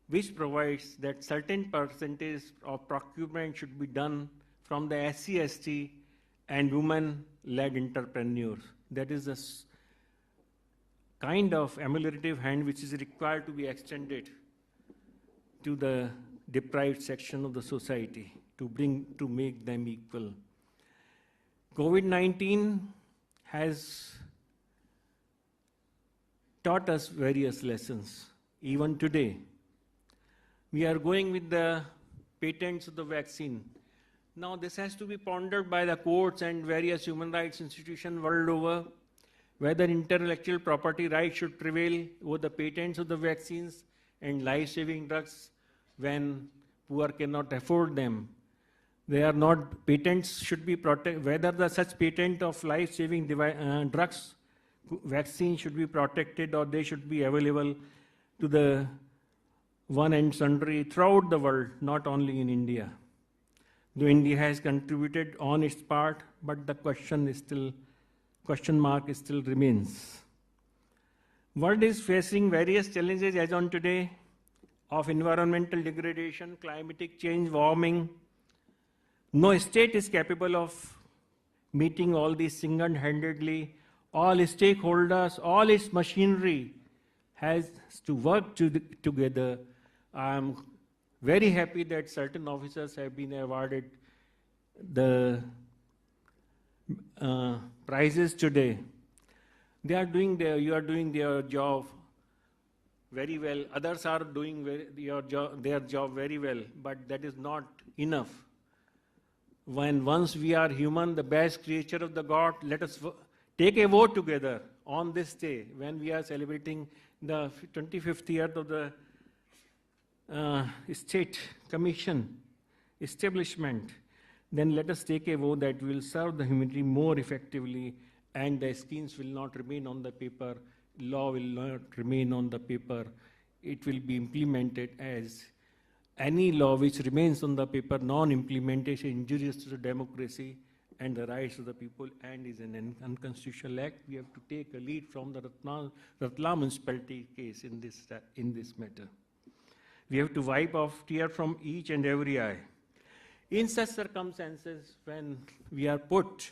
which provides that certain percentage of procurement should be done from the SC, ST and women-led entrepreneurs. That is a kind of ameliorative hand which is required to be extended to the deprived section of the society to make them equal. COVID-19 has taught us various lessons. Even today, we are going with the patents of the vaccine. Now, this has to be pondered by the courts and various human rights institutions world over, whether intellectual property rights should prevail over the patents of the vaccines and life-saving drugs when poor cannot afford them. They are not, patents should be protected, whether such patent of life-saving drugs, vaccine should be protected or they should be available to the one and sundry throughout the world, not only in India. Though India has contributed on its part, but the question mark still remains. World is facing various challenges as on today of environmental degradation, climatic change, warming. No state is capable of meeting all these single-handedly. All stakeholders, all its machinery has to work together. I am very happy that certain officers have been awarded the prizes today. You are doing their job very well. Others are doing their job very well, but that is not enough. Once we are human, the best creature of the God, let us take a vote together on this day when we are celebrating the 25th year of the State Commission establishment. Then let us take a vote that will serve the humanity more effectively, and the schemes will not remain on the paper, law will not remain on the paper. It will be implemented as any law which remains on the paper, non-implementation, injurious to the democracy and the rights of the people, and is an unconstitutional act. We have to take a lead from the Ratlam municipality case in this matter. We have to wipe off tear from each and every eye. In such circumstances, when we are put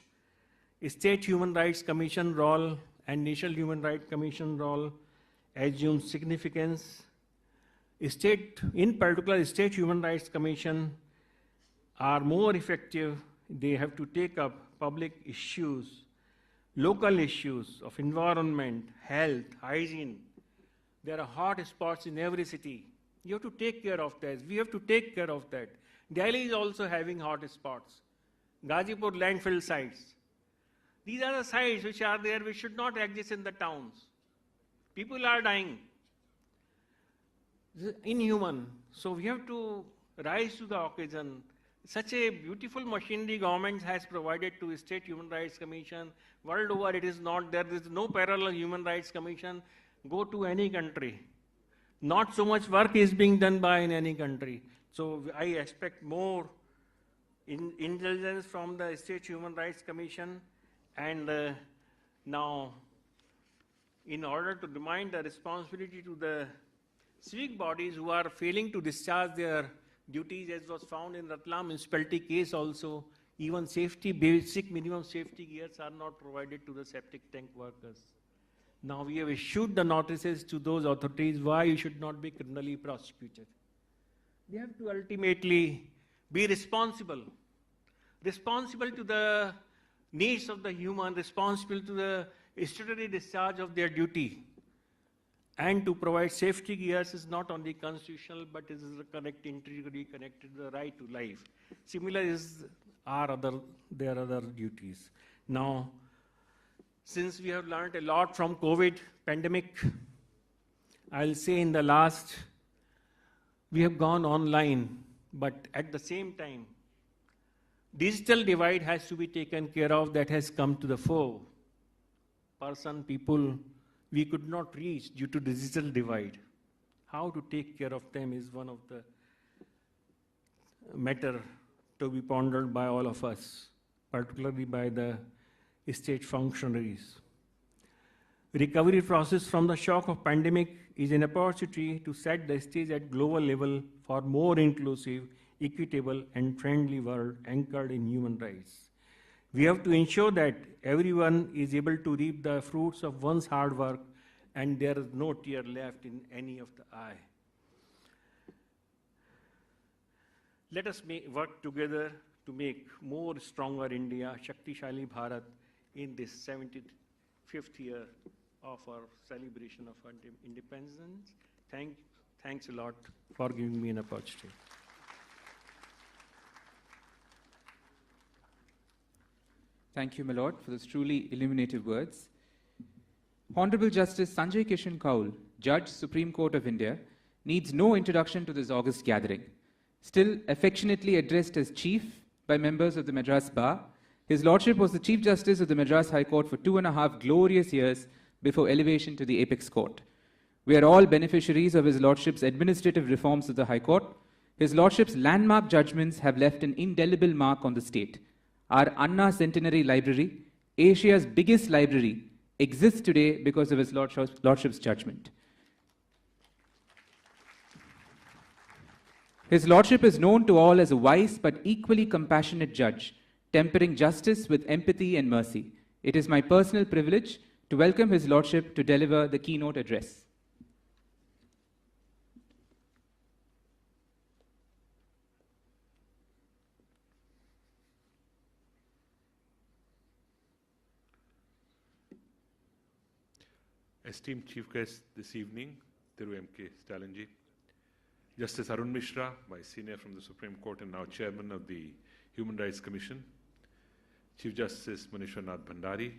State Human Rights Commission role and National Human Rights Commission role assumes significance. In particular, State Human Rights Commission are more effective. They have to take up public issues, local issues of environment, health, hygiene. There are hot spots in every city. You have to take care of that. We have to take care of that. Delhi is also having hot spots. Gazipur landfill sites. These are the sites which are there, which should not exist in the towns. People are dying. This is inhuman. So we have to rise to the occasion. Such a beautiful machinery government has provided to State Human Rights Commission. World over it is not there. There is no parallel Human Rights Commission. Go to any country. not so much work is being done by in any country. So I expect more intelligence from the State Human Rights Commission, and now in order to remind the responsibility to the civic bodies who are failing to discharge their duties, as was found in Ratlam municipality case also, even basic minimum safety gears are not provided to the septic tank workers. Now we have issued the notices to those authorities why you should not be criminally prosecuted. They have to ultimately be responsible to the needs of the human, responsible to the statutory discharge of their duty. And to provide safety gears is not only constitutional, but is integrally connected to the right to life. Similar is their other duties. Now, since we have learned a lot from COVID pandemic, I'll say in the last, we have gone online, but at the same time, digital divide has to be taken care of. That has come to the fore. People we could not reach due to digital divide. How to take care of them is one of the matter to be pondered by all of us, particularly by the state functionaries. Recovery process from the shock of pandemic is an opportunity to set the stage at global level for more inclusive, equitable, and friendly world anchored in human rights. We have to ensure that everyone is able to reap the fruits of one's hard work and there is no tear left in any of the eye. Let us work together to make more stronger India, Shaktishali Bharat, in this 75th year of our celebration of our independence. Thanks a lot for giving me an opportunity. Thank you, my lord, for those truly illuminative words. Honourable Justice Sanjay Kishan Kaul, Judge, Supreme Court of India, needs no introduction to this august gathering. Still affectionately addressed as Chief by members of the Madras Bar, His Lordship was the Chief Justice of the Madras High Court for 2.5 glorious years before elevation to the Apex Court. We are all beneficiaries of His Lordship's administrative reforms of the High Court. His Lordship's landmark judgments have left an indelible mark on the state. Our Anna Centenary Library, Asia's biggest library, exists today because of His Lordship's judgment. His Lordship is known to all as a wise but equally compassionate judge, tempering justice with empathy and mercy. It is my personal privilege to welcome His Lordship to deliver the keynote address. Esteemed Chief Guest this evening, Thiru M.K. Stalinji, Justice Arun Mishra, my senior from the Supreme Court and now Chairman of the Human Rights Commission, Chief Justice Manishwarnath Bhandari,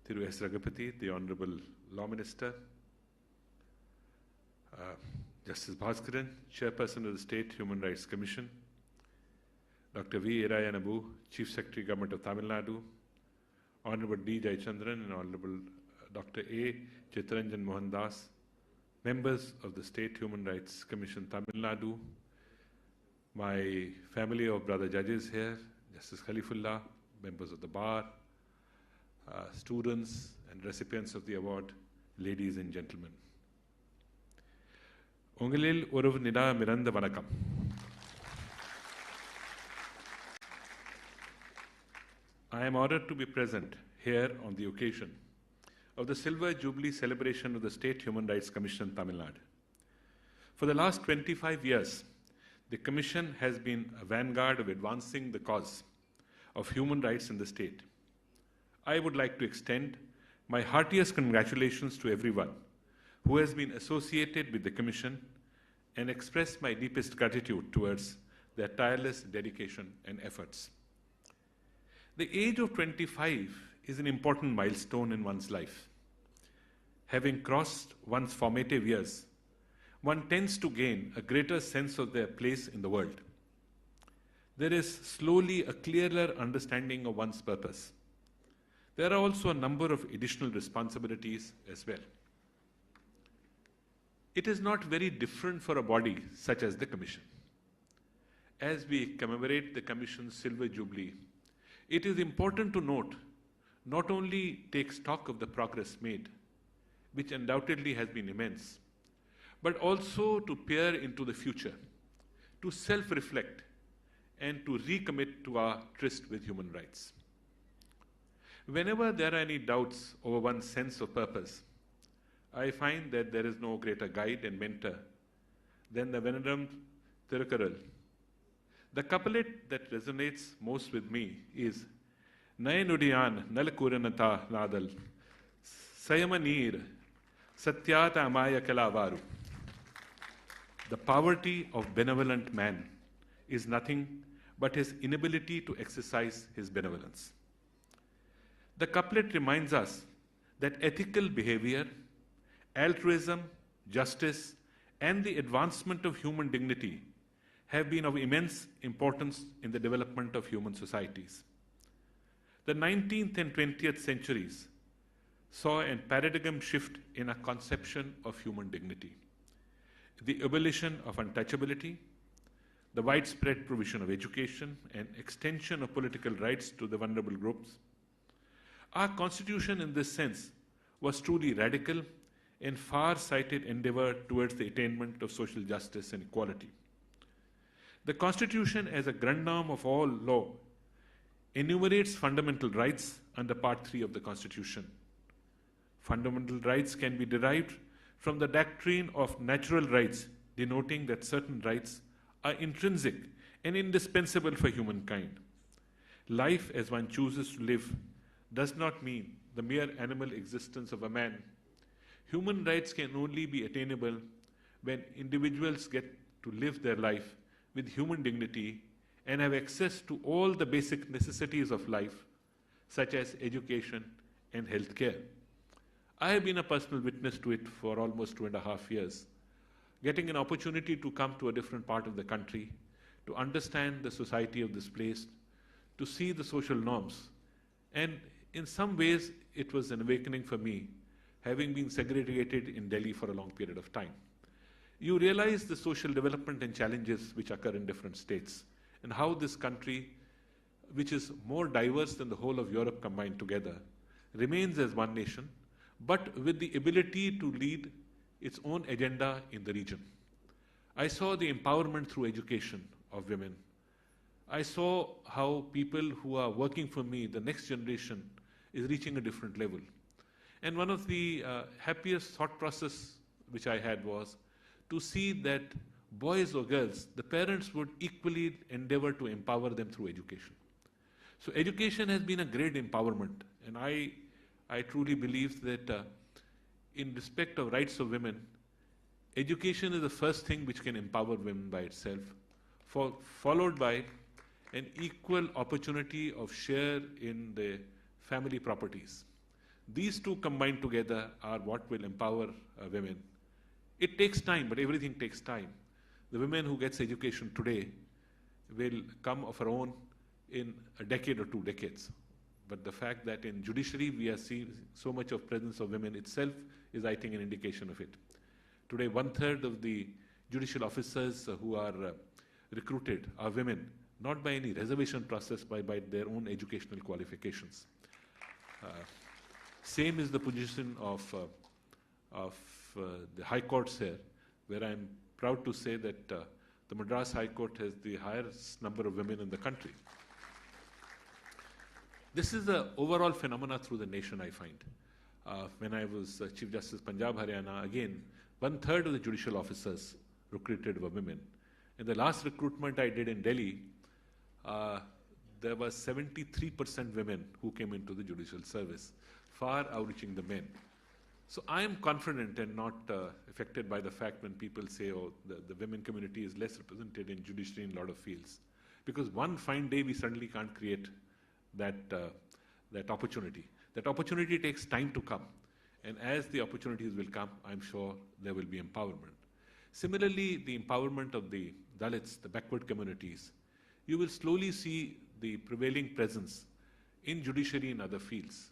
Thiru S. Ragapati, the Honourable Law Minister, Justice Bhaskaran, Chairperson of the State Human Rights Commission, Dr. V. Irayanabu, Chief Secretary, Government of Tamil Nadu, Honourable D. Jayachandran and Honourable Dr. A. Chitranjan Mohandas, members of the State Human Rights Commission, Tamil Nadu, my family of brother judges here, Justice Khalifullah, members of the bar, students and recipients of the award, ladies and gentlemen. Ungalil Uruv Nida Miranda Vanakam. I am honored to be present here on the occasion of the Silver Jubilee celebration of the State Human Rights Commission, Tamil Nadu. For the last 25 years, the Commission has been a vanguard of advancing the cause of human rights in the state. I would like to extend my heartiest congratulations to everyone who has been associated with the Commission and express my deepest gratitude towards their tireless dedication and efforts. The age of 25 is an important milestone in one's life. Having crossed one's formative years, one tends to gain a greater sense of their place in the world. There is slowly a clearer understanding of one's purpose. There are also a number of additional responsibilities as well. It is not very different for a body such as the Commission. As we commemorate the Commission's Silver Jubilee, it is important to note, not only take stock of the progress made, which undoubtedly has been immense, but also to peer into the future, to self-reflect, and to recommit to our tryst with human rights. Whenever there are any doubts over one's sense of purpose, I find that there is no greater guide and mentor than the Venerable Thirukkural. The couplet that resonates most with me is Nayanudiyan Nalakuranata Nadal Sayamanir Satyata Amaya Kalavaru. The poverty of benevolent man is nothing but his inability to exercise his benevolence. The couplet reminds us that ethical behavior, altruism, justice, and the advancement of human dignity have been of immense importance in the development of human societies. The 19th and 20th centuries saw a paradigm shift in our conception of human dignity. The abolition of untouchability, the widespread provision of education, and extension of political rights to the vulnerable groups. Our constitution in this sense was truly radical and far-sighted endeavor towards the attainment of social justice and equality. The Constitution, as a grundnorm of all law, enumerates fundamental rights under Part 3 of the Constitution. Fundamental rights can be derived from the doctrine of natural rights, denoting that certain rights are intrinsic and indispensable for humankind. Life as one chooses to live does not mean the mere animal existence of a man. Human rights can only be attainable when individuals get to live their life with human dignity and have access to all the basic necessities of life, such as education and health care. I have been a personal witness to it for almost 2.5 years, getting an opportunity to come to a different part of the country, to understand the society of this place, to see the social norms. And in some ways, it was an awakening for me, having been segregated in Delhi for a long period of time. You realize the social development and challenges which occur in different states, and how this country, which is more diverse than the whole of Europe combined together, remains as one nation, but with the ability to lead its own agenda in the region. I saw the empowerment through education of women. I saw how people who are working for me, the next generation, is reaching a different level. And one of the happiest thought process which I had was to see that boys or girls, the parents would equally endeavor to empower them through education. So education has been a great empowerment, and I truly believe that in respect of rights of women, education is the first thing which can empower women by itself, followed by an equal opportunity of share in the family properties. These two combined together are what will empower women. It takes time, but everything takes time. The women who gets education today will come of her own in a decade or 2 decades. But the fact that in judiciary we are seeing so much of presence of women itself is, I think, an indication of it. Today, 1/3 of the judicial officers who are recruited are women, not by any reservation process, but by their own educational qualifications. Same is the position of the high courts here, where I'm proud to say that the Madras High Court has the highest number of women in the country. This is the overall phenomena through the nation, I find. When I was Chief Justice Punjab Haryana, again, 1/3 of the judicial officers recruited were women. In the last recruitment I did in Delhi, there were 73% women who came into the judicial service, far outreaching the men. So I am confident and not affected by the fact when people say, oh, the women community is less represented in judiciary in a lot of fields. Because one fine day we suddenly can't create that opportunity. That opportunity takes time to come. And as the opportunities will come, I'm sure there will be empowerment. Similarly, the empowerment of the Dalits, the backward communities, you will slowly see the prevailing presence in judiciary and other fields.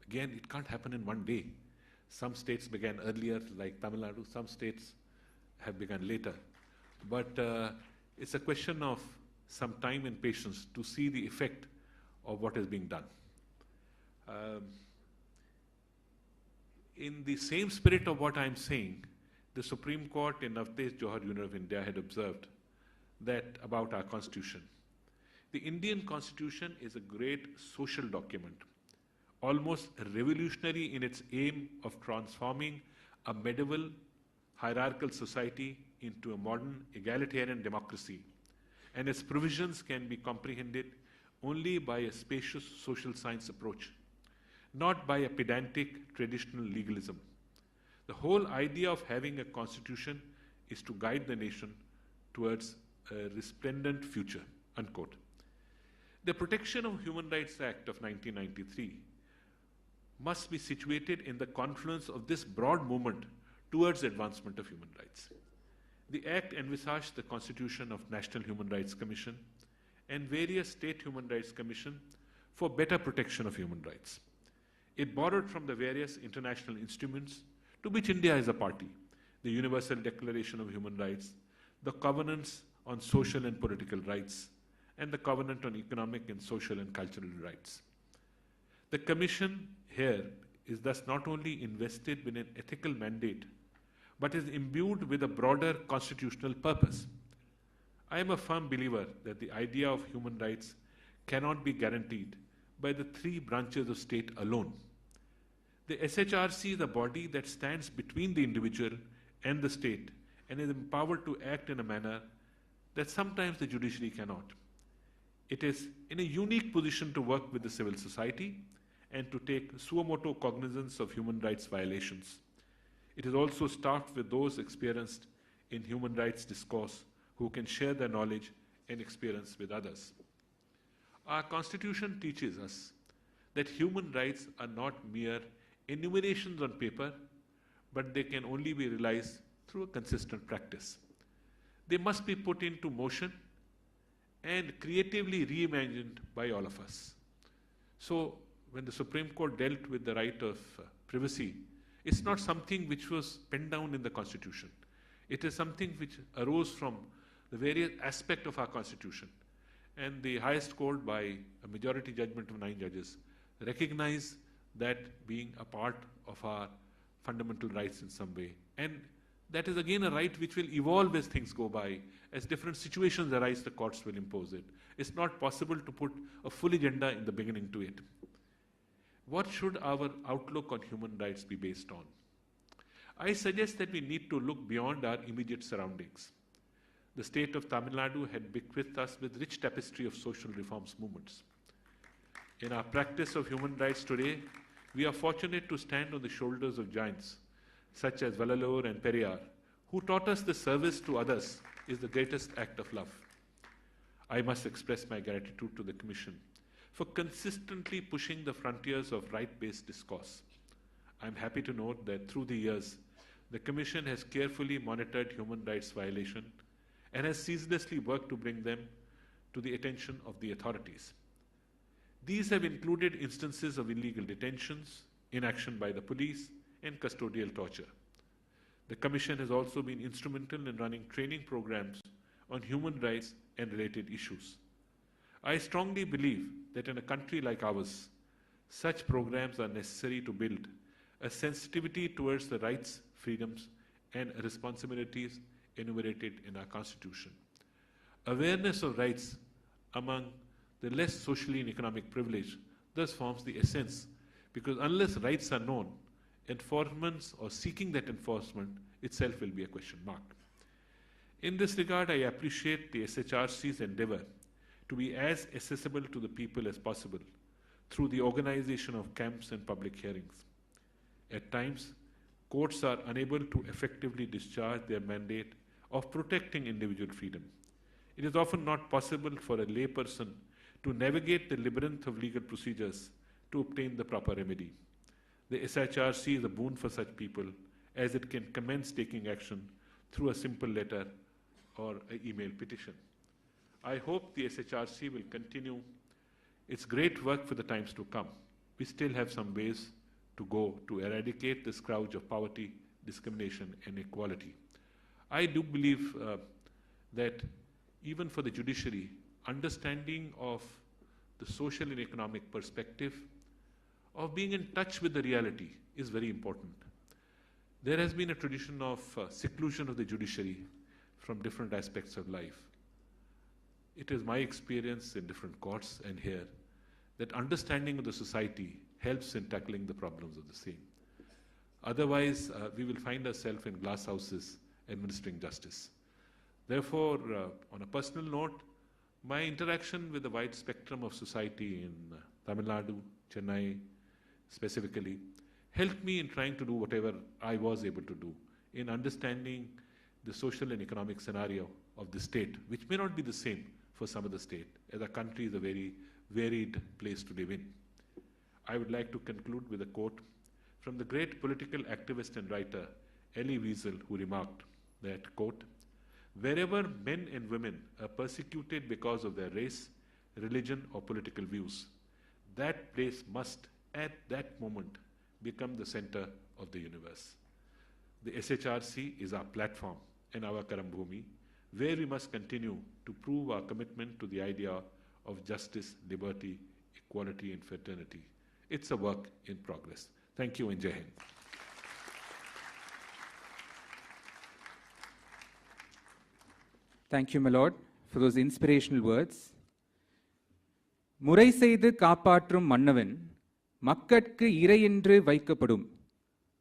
Again, it can't happen in one day. Some states began earlier, like Tamil Nadu. Some states have begun later. But it's a question of some time and patience to see the effect of what is being done. In the same spirit of what I'm saying, the Supreme Court in Navtej Johar Union of India had observed that about our Constitution. The Indian Constitution is a great social document, almost revolutionary in its aim of transforming a medieval hierarchical society into a modern egalitarian democracy, and its provisions can be comprehended only by a spacious social science approach, not by a pedantic traditional legalism. The whole idea of having a constitution is to guide the nation towards a resplendent future, unquote. The Protection of Human Rights Act of 1993 must be situated in the confluence of this broad movement towards advancement of human rights. The Act envisaged the constitution of National Human Rights Commission and various state human rights commission for better protection of human rights. It borrowed from the various international instruments to which India is a party, the Universal Declaration of Human Rights, the Covenants on Social and Political Rights, and the Covenant on Economic and Social and Cultural Rights. The Commission here is thus not only invested with an ethical mandate, but is imbued with a broader constitutional purpose. I am a firm believer that the idea of human rights cannot be guaranteed by the three branches of state alone. The SHRC is a body that stands between the individual and the state and is empowered to act in a manner that sometimes the judiciary cannot. It is in a unique position to work with the civil society and to take suo motu cognizance of human rights violations. It is also staffed with those experienced in human rights discourse who can share their knowledge and experience with others. Our Constitution teaches us that human rights are not mere enumerations on paper, but they can only be realized through a consistent practice. They must be put into motion and creatively reimagined by all of us. So, when the Supreme Court dealt with the right of privacy, it's not something which was penned down in the Constitution. It is something which arose from the various aspects of our Constitution. And the highest court, by a majority judgment of 9 judges, recognized that being a part of our fundamental rights in some way. And that is again a right which will evolve as things go by. As different situations arise, the courts will impose it. It's not possible to put a full agenda in the beginning to it. What should our outlook on human rights be based on? I suggest that we need to look beyond our immediate surroundings. The state of Tamil Nadu had bequeathed us with rich tapestry of social reforms movements. In our practice of human rights today, we are fortunate to stand on the shoulders of giants such as Vallalur and Periyar, who taught us the service to others is the greatest act of love. I must express my gratitude to the Commission for consistently pushing the frontiers of right-based discourse. I'm happy to note that through the years, the Commission has carefully monitored human rights violations and has ceaselessly worked to bring them to the attention of the authorities. These have included instances of illegal detentions, inaction by the police, and custodial torture. The Commission has also been instrumental in running training programs on human rights and related issues. I strongly believe that in a country like ours, such programs are necessary to build a sensitivity towards the rights, freedoms, and responsibilities enumerated in our Constitution. Awareness of rights among the less socially and economic privileged thus forms the essence, because unless rights are known, enforcement or seeking that enforcement itself will be a question mark. In this regard, I appreciate the SHRC's endeavor to be as accessible to the people as possible through the organization of camps and public hearings. At times, courts are unable to effectively discharge their mandate of protecting individual freedom. It is often not possible for a layperson to navigate the labyrinth of legal procedures to obtain the proper remedy. The SHRC is a boon for such people, as it can commence taking action through a simple letter or an email petition. I hope the SHRC will continue its great work for the times to come. We still have some ways to go to eradicate the scourge of poverty, discrimination, and inequality. I do believe that even for the judiciary, understanding of the social and economic perspective, of being in touch with the reality is very important. There has been a tradition of seclusion of the judiciary from different aspects of life. It is my experience in different courts and here that understanding of the society helps in tackling the problems of the same. Otherwise, we will find ourselves in glass houses administering justice. Therefore, on a personal note, my interaction with the wide spectrum of society in Tamil Nadu, Chennai specifically, helped me in trying to do whatever I was able to do in understanding the social and economic scenario of the state, which may not be the same for some other state, as our country is a very varied place to live in. I would like to conclude with a quote from the great political activist and writer Elie Wiesel, who remarked that, quote, "Wherever men and women are persecuted because of their race, religion, or political views, that place must, at that moment, become the center of the universe." The SHRC is our platform and our Karambhumi, where we must continue to prove our commitment to the idea of justice, liberty, equality, and fraternity. It's a work in progress. Thank you and Jai Hind. Thank you, my lord, for those inspirational words. முறை செய்து காப்பாற்றும் மன்னவன் மக்கட்கு இறையென்று வைக்கப்படும்.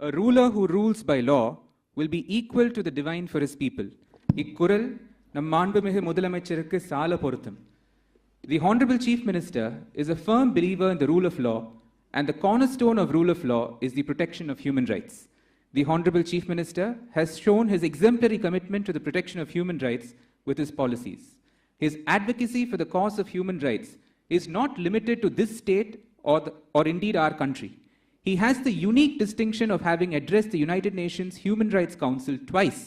A ruler who rules by law will be equal to the divine for his people. இக்குறள் நம் மாண்புமிகு முதலமைச்சருக்கு சால பொருத்தம். The Honourable Chief Minister is a firm believer in the rule of law, and the cornerstone of rule of law is the protection of human rights. The Honourable Chief Minister has shown his exemplary commitment to the protection of human rights with his policies. His advocacy for the cause of human rights is not limited to this state or indeed our country. He has the unique distinction of having addressed the United Nations Human Rights Council twice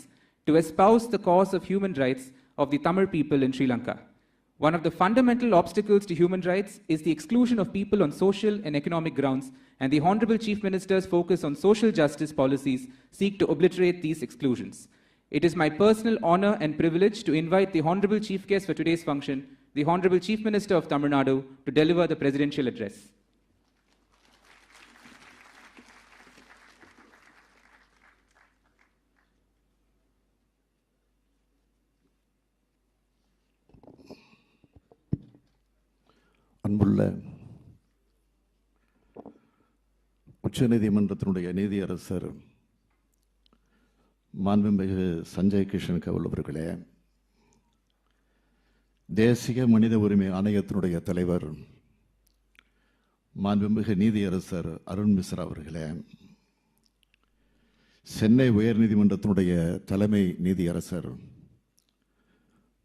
to espouse the cause of human rights of the Tamil people in Sri Lanka. One of the fundamental obstacles to human rights is the exclusion of people on social and economic grounds, and the Honourable Chief Minister's focus on social justice policies seek to obliterate these exclusions. It is my personal honour and privilege to invite the Honourable Chief Guest for today's function, the Honourable Chief Minister of Tamil Nadu, to deliver the presidential address. அன்புள்ள உச்சநீதிமன்றத்தினுடைய நீதியரசர் மாண்புமிகு சஞ்சய் கிஷன் கவுல் அவர்களே, தேசிய மனித உரிமை ஆணையத்தினுடைய தலைவர் மாண்புமிகு நீதியரசர் அருண் மிஸ்ரா அவர்களே, சென்னை உயர்நீதிமன்றத்தினுடைய தலைமை நீதியரசர்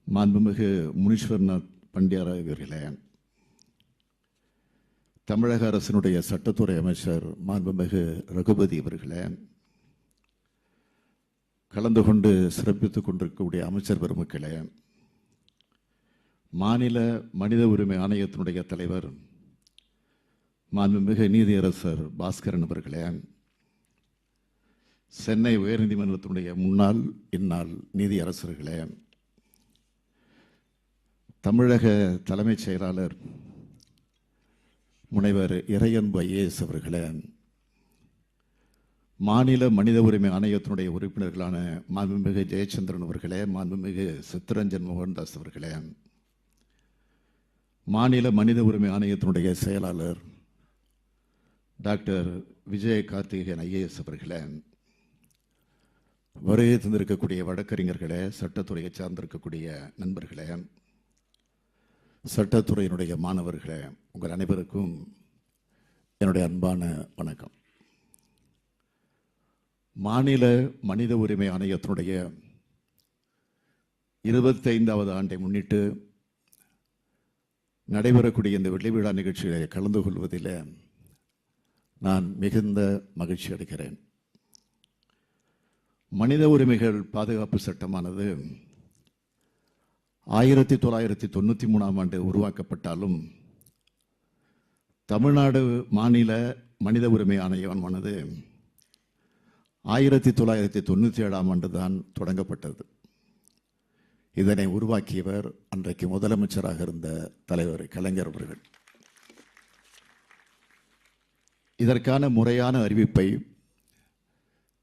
மாண்புமிகு முனீஸ்வர்நாத் பண்டியாராய் அவர்களே, தமிழக அரசினுடைய சட்டத்துறை அமைச்சர் மாண்புமிகு ரகுபதி அவர்களே, கலந்து கொண்டு சிறப்பித்துக் கொண்டிருக்கக்கூடிய அமைச்சர் பெருமக்களே, மாநில மனித உரிமை ஆணையத்தினுடைய தலைவர் மாண்புமிகு நீதியரசர் பாஸ்கரன் அவர்களே, சென்னை உயர்நீதிமன்றத்தினுடைய முன்னாள் இந்நாள் நீதியரசர்களே, தமிழக தலைமைச் செயலாளர் முனைவர் இறையன்பு ஐஏஎஸ் அவர்களே, மாநில மனித உரிமை ஆணையத்தினுடைய உறுப்பினர்களான மாண்புமிகு ஜெயச்சந்திரன் அவர்களே, மாண்புமிகு சித்தரஞ்சன் மோகன்தாஸ் அவர்களே, மாநில மனித உரிமை ஆணையத்தினுடைய செயலாளர் டாக்டர் விஜய கார்த்திகேயன் ஐஏஎஸ் அவர்களே, வருகை தந்திருக்கக்கூடிய வழக்கறிஞர்களே, சட்டத்துறையை சார்ந்திருக்கக்கூடிய நண்பர்களே, சட்டத்துறையினுடைய மாணவர்களே, உங்கள் அனைவருக்கும் என்னுடைய அன்பான வணக்கம். மாநில மனித உரிமை ஆணையத்தினுடைய 25வது ஆண்டை முன்னிட்டு நடைபெறக்கூடிய இந்த வெள்ளி விழா நிகழ்ச்சிகளை கலந்து கொள்வதில் நான் மிகுந்த மகிழ்ச்சி அடைகிறேன். மனித உரிமைகள் பாதுகாப்பு சட்டமானது 1993ஆம் ஆண்டு உருவாக்கப்பட்டாலும் தமிழ்நாடு மாநில மனித உரிமை ஆணையமானது 1997ஆம் ஆண்டு தான் தொடங்கப்பட்டது. இதனை உருவாக்கியவர் அன்றைக்கு முதலமைச்சராக இருந்த தலைவர் கலைஞர் அவர்கள். இதற்கான முறையான அறிவிப்பை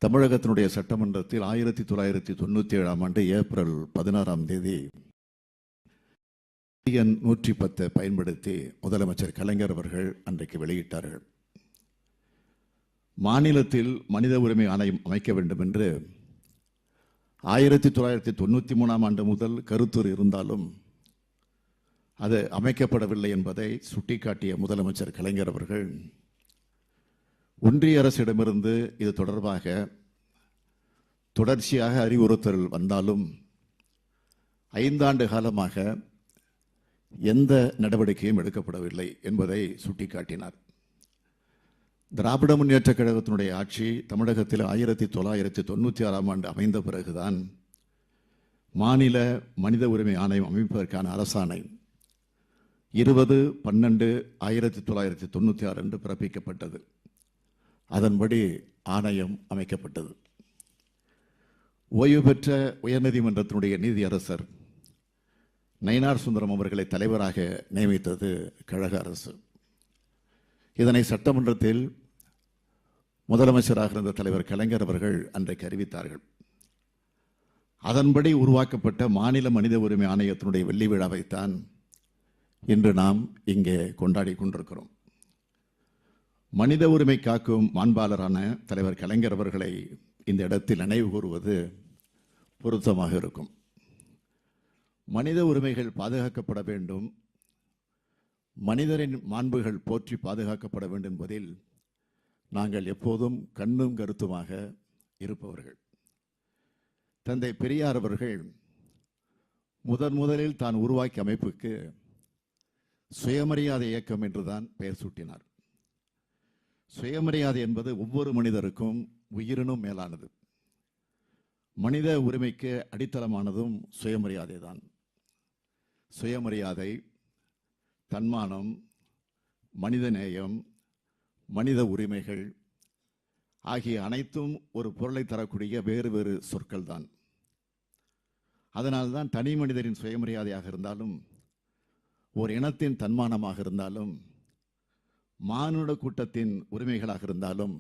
தமிழகத்தினுடைய சட்டமன்றத்தில் 1997ஆம் ஆண்டு ஏப்ரல் 16ஆம் தேதி TN 110 பயன்படுத்தி முதலமைச்சர் கலைஞர் அவர்கள் அன்றைக்கு வெளியிட்டார்கள். மாநிலத்தில் மனித உரிமை ஆணையம் அமைக்க வேண்டும் என்று 1993ஆம் ஆண்டு முதல் கருத்துரு இருந்தாலும் அது அமைக்கப்படவில்லை என்பதை சுட்டிக்காட்டிய முதலமைச்சர் கலைஞர் அவர்கள் ஒன்றிய அரசிடமிருந்து இது தொடர்பாக தொடர்ச்சியாக அறிவுறுத்தல் வந்தாலும் 5 ஆண்டு காலமாக எந்த நடவடிக்கையும் எடுக்கப்படவில்லை என்பதை சுட்டிக்காட்டினார். திராவிட முன்னேற்றக் கழகத்தினுடைய ஆட்சி தமிழகத்தில் 1996ஆம் ஆண்டு அமைந்த பிறகுதான் மாநில மனித உரிமை ஆணையம் அமைப்பதற்கான அரசாணை 20/12/1996 அன்று பிறப்பிக்கப்பட்டது. அதன்படி ஆணையம் அமைக்கப்பட்டது. ஓய்வு பெற்ற உயர்நீதிமன்றத்தினுடைய நீதியரசர் நயினார் சுந்தரம் அவர்களை தலைவராக நியமித்தது கழக அரசு. இதனை சட்டமன்றத்தில் முதலமைச்சராக இருந்த தலைவர் கலைஞர் அவர்கள் அன்றைக்கு அறிவித்தார்கள். அதன்படி உருவாக்கப்பட்ட மாநில மனித உரிமை ஆணையத்தினுடைய வெள்ளி விழாவைத்தான் இன்று நாம் இங்கே கொண்டாடி கொண்டிருக்கிறோம். மனித உரிமை காக்கும் மாண்பாளரான தலைவர் கலைஞர் அவர்களை இந்த இடத்தில் நினைவு கூறுவது பொருத்தமாக இருக்கும். மனித உரிமைகள் பாதுகாக்கப்பட வேண்டும், மனிதரின் மாண்புகள் போற்றி பாதுகாக்கப்பட வேண்டும் என்பதில் நாங்கள் எப்போதும் கண்ணும் கருத்துமாக இருப்பவர்கள். தந்தை பெரியார் அவர்கள் முதலில் தான் உருவாக்கிய அமைப்புக்கு சுயமரியாதை இயக்கம் என்றுதான் பெயர் சூட்டினார். சுயமரியாதை என்பது ஒவ்வொரு மனிதருக்கும் உயிரினும் மேலானது. மனித உரிமைக்கு அடித்தளமானதும் சுயமரியாதை தான். சுயமரியாதை, தன்மானம், மனிதநேயம், மனித உரிமைகள் ஆகிய அனைத்தும் ஒரு பொருளை தரக்கூடிய வேறு வேறு சொற்கள் தான். அதனால்தான் தனி மனிதரின் சுயமரியாதையாக இருந்தாலும், ஒரு இனத்தின் தன்மானமாக இருந்தாலும், மானுட கூட்டத்தின் உரிமைகளாக இருந்தாலும்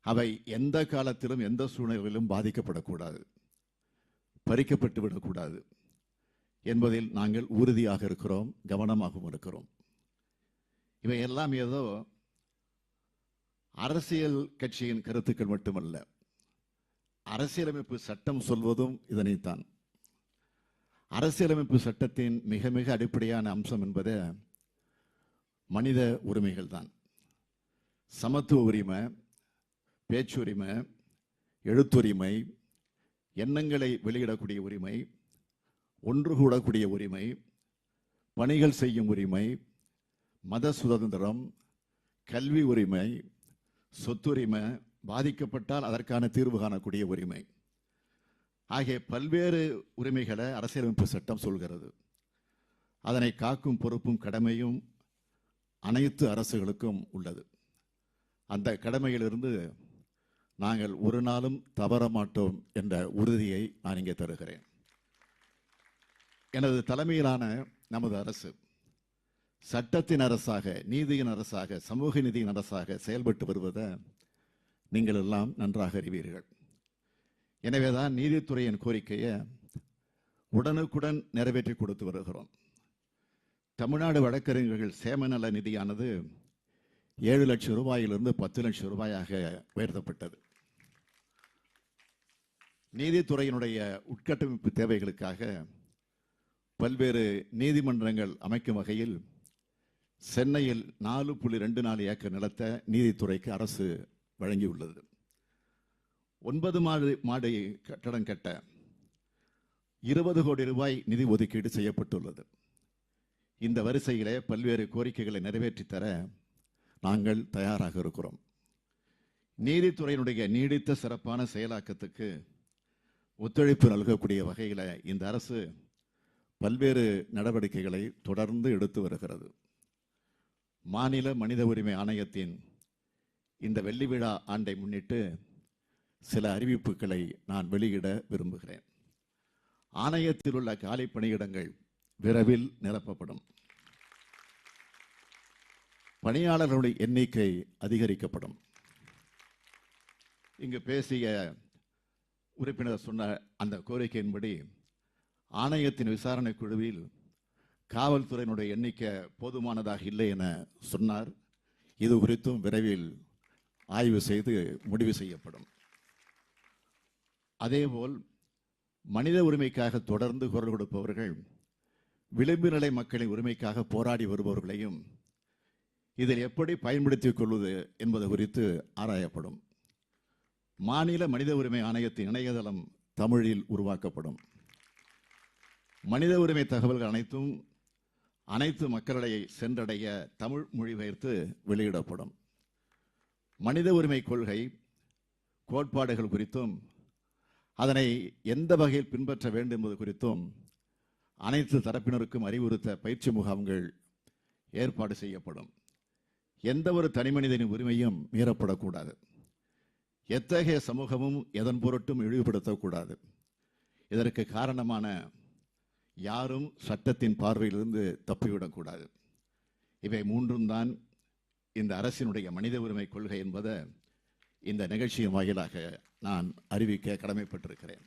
அவை எந்த காலத்திலும் எந்த சூழ்நிலையிலும் பாதிக்கப்படக்கூடாது, பறிக்கப்பட்டு விடக்கூடாது என்பதில் நாங்கள் உறுதியாக இருக்கிறோம், கவனமாகவும் இருக்கிறோம். இவையெல்லாம் ஏதோ அரசியல் கட்சியின் கருத்துக்கள் மட்டுமல்ல, அரசியலமைப்பு சட்டம் சொல்வதும் இதனைத்தான். அரசியலமைப்பு சட்டத்தின் மிக மிக அடிப்படையான அம்சம் என்பது மனித உரிமைகள் தான். சமத்துவ உரிமை, பேச்சுரிமை, எழுத்துரிமை, எண்ணங்களை வெளியிடக்கூடிய உரிமை, ஒன்று கூடக்கூடிய உரிமை, பணிகள் செய்யும் உரிமை, மத சுதந்திரம், கல்வி உரிமை, சொத்துரிமை, பாதிக்கப்பட்டால் அதற்கான தீர்வு காணக்கூடிய உரிமை ஆகிய பல்வேறு உரிமைகளை அரசியலமைப்பு சட்டம் சொல்கிறது. அதனை காக்கும் பொறுப்பும் கடமையும் அனைத்து அரசுகளுக்கும் உள்ளது. அந்த கடமையிலிருந்து நாங்கள் ஒரு நாளும் தவற மாட்டோம் என்ற உறுதியை நான் இங்கே தருகிறேன். எனது தலைமையிலான நமது அரசு சட்டத்தின் அரசாக, நீதியின் அரசாக, சமூக நீதியின் அரசாக செயல்பட்டு வருவதை நீங்கள் எல்லாம் நன்றாக அறிவீர்கள். எனவேதான் நீதித்துறையின் கோரிக்கையை உடனுக்குடன் நிறைவேற்றி கொடுத்து வருகிறோம். தமிழ்நாடு வழக்கறிஞர்கள் சேமநல நிதியானது 7 லட்சம் ரூபாயிலிருந்து 10 லட்சம் ரூபாயாக உயர்த்தப்பட்டது. நீதித்துறையினுடைய உட்கட்டமைப்பு தேவைகளுக்காக பல்வேறு நீதிமன்றங்கள் அமைக்கும் வகையில் சென்னையில் 4.24 ஏக்கர் நிலத்தை நீதித்துறைக்கு அரசு வழங்கியுள்ளது. 9 மாடி கட்டடம் கட்ட 20 கோடி ரூபாய் நிதி ஒதுக்கீடு செய்யப்பட்டுள்ளது. இந்த வரிசையிலே பல்வேறு கோரிக்கைகளை நிறைவேற்றி தர நாங்கள் தயாராக இருக்கிறோம். நீதித்துறையினுடைய நீடித்த சிறப்பான செயலாக்கத்துக்கு ஒத்துழைப்பு நல்கக்கூடிய வகையில் இந்த அரசு பல்வேறு நடவடிக்கைகளை தொடர்ந்து எடுத்து வருகிறது. மாநில மனித உரிமை ஆணையத்தின் இந்த வெள்ளி விழா ஆண்டை முன்னிட்டு சில அறிவிப்புகளை நான் வெளியிட விரும்புகிறேன். ஆணையத்தில் உள்ள காலி பணியிடங்கள் விரைவில் நிரப்பப்படும். பணியாளர்களுடைய எண்ணிக்கை அதிகரிக்கப்படும். இங்கு பேசிய உறுப்பினர் சொன்ன அந்த கோரிக்கையின்படி ஆணையத்தின் விசாரணை குழுவில் காவல்துறையினுடைய எண்ணிக்கை போதுமானதாக இல்லை என சொன்னார். இது குறித்தும் விரைவில் ஆய்வு செய்து முடிவு செய்யப்படும். அதேபோல் மனித உரிமைக்காக தொடர்ந்து குரல் கொடுப்பவர்கள், விளிம்பு நிலை மக்களின் உரிமைக்காக போராடி வருபவர்களையும் இதில் எப்படி பயன்படுத்திக் கொள்வது என்பது குறித்து ஆராயப்படும். மாநில மனித உரிமை ஆணையத்தின் இணையதளம் தமிழில் உருவாக்கப்படும். மனித உரிமை தகவல்கள் அனைத்தும் அனைத்து மக்களிடையே சென்றடைய தமிழ் மொழிபெயர்த்து வெளியிடப்படும். மனித உரிமை கொள்கை கோட்பாடுகள் குறித்தும் அதனை எந்த வகையில் பின்பற்ற வேண்டும் என்பது குறித்தும் அனைத்து தரப்பினருக்கும் அறிவுறுத்த பயிற்சி முகாம்கள் ஏற்பாடு செய்யப்படும். எந்த ஒரு தனிமனிதனின் உரிமையும் மீறப்படக்கூடாது. எத்தகைய சமூகமும் எதன் பொருட்டும் இழிவுபடுத்தக்கூடாது. இதற்கு காரணமான யாரும் சட்டத்தின் பார்வையிலிருந்து தப்பிவிடக்கூடாது. இவை மூன்றும் தான் இந்த அரசினுடைய மனித உரிமை கொள்கை என்பதை இந்த நிகழ்ச்சியின் வாயிலாக நான் அறிவிக்க கடமைப்பட்டிருக்கிறேன்.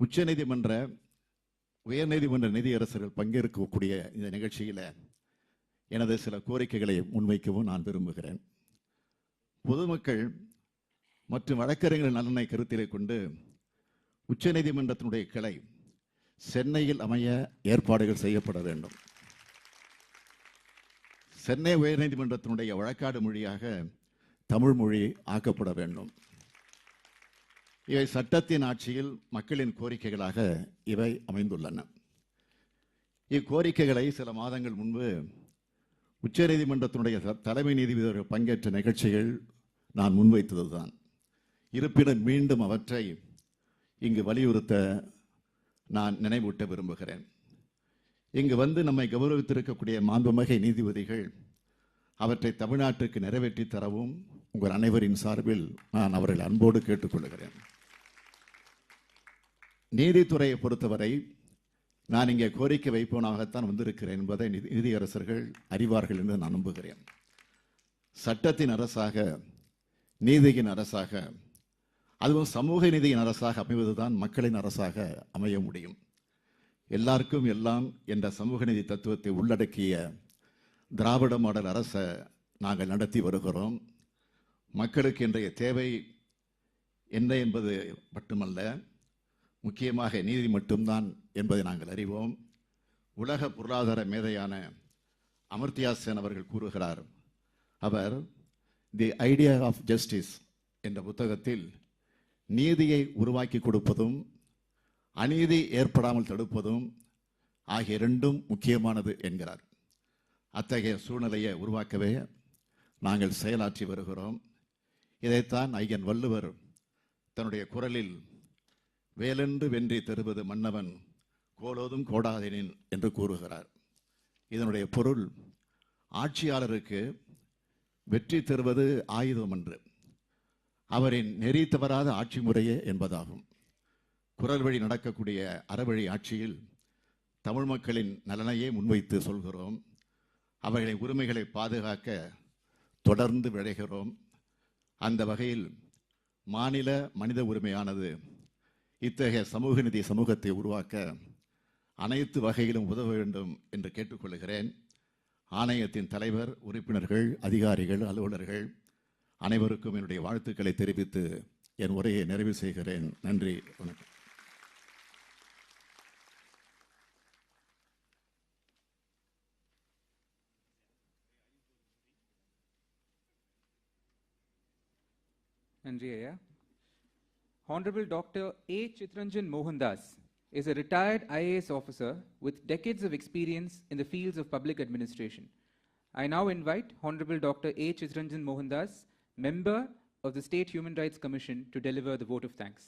உச்சநீதிமன்ற உயர்நீதிமன்ற நீதியரசர்கள் பங்கேற்கக்கூடிய இந்த நிகழ்ச்சியில் எனது சில கோரிக்கைகளை முன்வைக்கவும் நான் விரும்புகிறேன். பொதுமக்கள் மற்றும் வழக்கறிஞர்கள் நலனை கருத்திலே கொண்டு உச்சநீதிமன்றத்தினுடைய கிளை சென்னையில் அமைய ஏற்பாடுகள் செய்யப்பட வேண்டும். சென்னை உயர்நீதிமன்றத்தினுடைய வழக்காடு மொழியாக தமிழ் மொழி ஆக்கப்பட வேண்டும். இவை சட்டத்தின் ஆட்சியில் மக்களின் கோரிக்கைகளாக இவை அமைந்துள்ளன. இக்கோரிக்கைகளை சில மாதங்கள் முன்பு உச்சநீதிமன்றத்தினுடைய தலைமை நீதிபதிகள் பங்கேற்ற நிகழ்ச்சிகள் நான் முன்வைத்ததுதான். இருப்பினும் மீண்டும் அவற்றை இங்கு வலியுறுத்த நான் நினைவூட்ட விரும்புகிறேன். இங்கு வந்து நம்மை கௌரவித்திருக்கக்கூடிய மாண்புமிகு நீதிபதிகள் அவற்றை தமிழ்நாட்டுக்கு நிறைவேற்றி தரவும் உங்கள் அனைவரின் சார்பில் நான் அவர்கள் அன்போடு கேட்டுக்கொள்கிறேன். நீதித்துறையை பொறுத்தவரை நான் இங்கே கோரிக்கை வைப்பவனாகத்தான் வந்திருக்கிறேன் என்பதை நீதியரசர்கள் அறிவார்கள் என்று நான் நம்புகிறேன். சட்டத்தின் அரசாக, நீதியின் அரசாக, அதுவும் சமூக நீதியின் அரசாக அமைவதுதான் மக்களின் அரசாக அமைய முடியும். எல்லாருக்கும் எல்லாம் என்ற சமூக நீதி தத்துவத்தை உள்ளடக்கிய திராவிட மாடல் அரசை நாங்கள் நடத்தி வருகிறோம். மக்களுக்கு இன்றைய தேவை என்ன என்பது மட்டுமல்ல, முக்கியமாக நீதி மட்டும்தான் என்பதை நாங்கள் அறிவோம். உலக பொருளாதார மேதையான அமர்த்தியா சென் அவர்கள் கூறுகிறார். அவர் தி ஐடியா ஆஃப் ஜஸ்டிஸ் என்ற புத்தகத்தில் நீதியை உருவாக்கி கொடுப்பதும் அநீதி ஏற்படாமல் தடுப்பதும் ஆகிய இரண்டும் முக்கியமானது என்கிறார். அத்தகைய சூழ்நிலையை உருவாக்கவே நாங்கள் செயலாற்றி வருகிறோம். இதைத்தான் ஐயன் வள்ளுவர் தன்னுடைய குரலில் வேலென்று வென்றி தருவது மன்னவன் கோலோதும் கோடாதேனின் என்று கூறுகிறார். இதனுடைய பொருள் ஆட்சியாளருக்கு வெற்றி தருவது ஆயுதம் என்று, அவரின் நெறி தவறாத ஆட்சி முறையே என்பதாகும். குரல் வழி நடக்கக்கூடிய அறவழி ஆட்சியில் தமிழ் மக்களின் நலனையே முன்வைத்து சொல்கிறோம். அவர்களின் உரிமைகளை பாதுகாக்க தொடர்ந்து விளைகிறோம். அந்த வகையில் மாநில மனித உரிமையானது இத்தகைய சமூக நீதி சமூகத்தை உருவாக்க அனைத்து வகையிலும் உதவ வேண்டும் என்று கேட்டுக்கொள்கிறேன். ஆணையத்தின் தலைவர், உறுப்பினர்கள், அதிகாரிகள், அலுவலர்கள் அனைவருக்கும் என்னுடைய வாழ்த்துக்களை தெரிவித்து என் உரையை நிறைவு செய்கிறேன். நன்றி, வணக்கம். நன்றி ஐயா. Honourable Dr. A. Chitranjan Mohandas is a retired IAS officer with decades of experience in the fields of public administration. I now invite Honourable Dr. A. Chitranjan Mohandas, member of the State Human Rights Commission, to deliver the vote of thanks.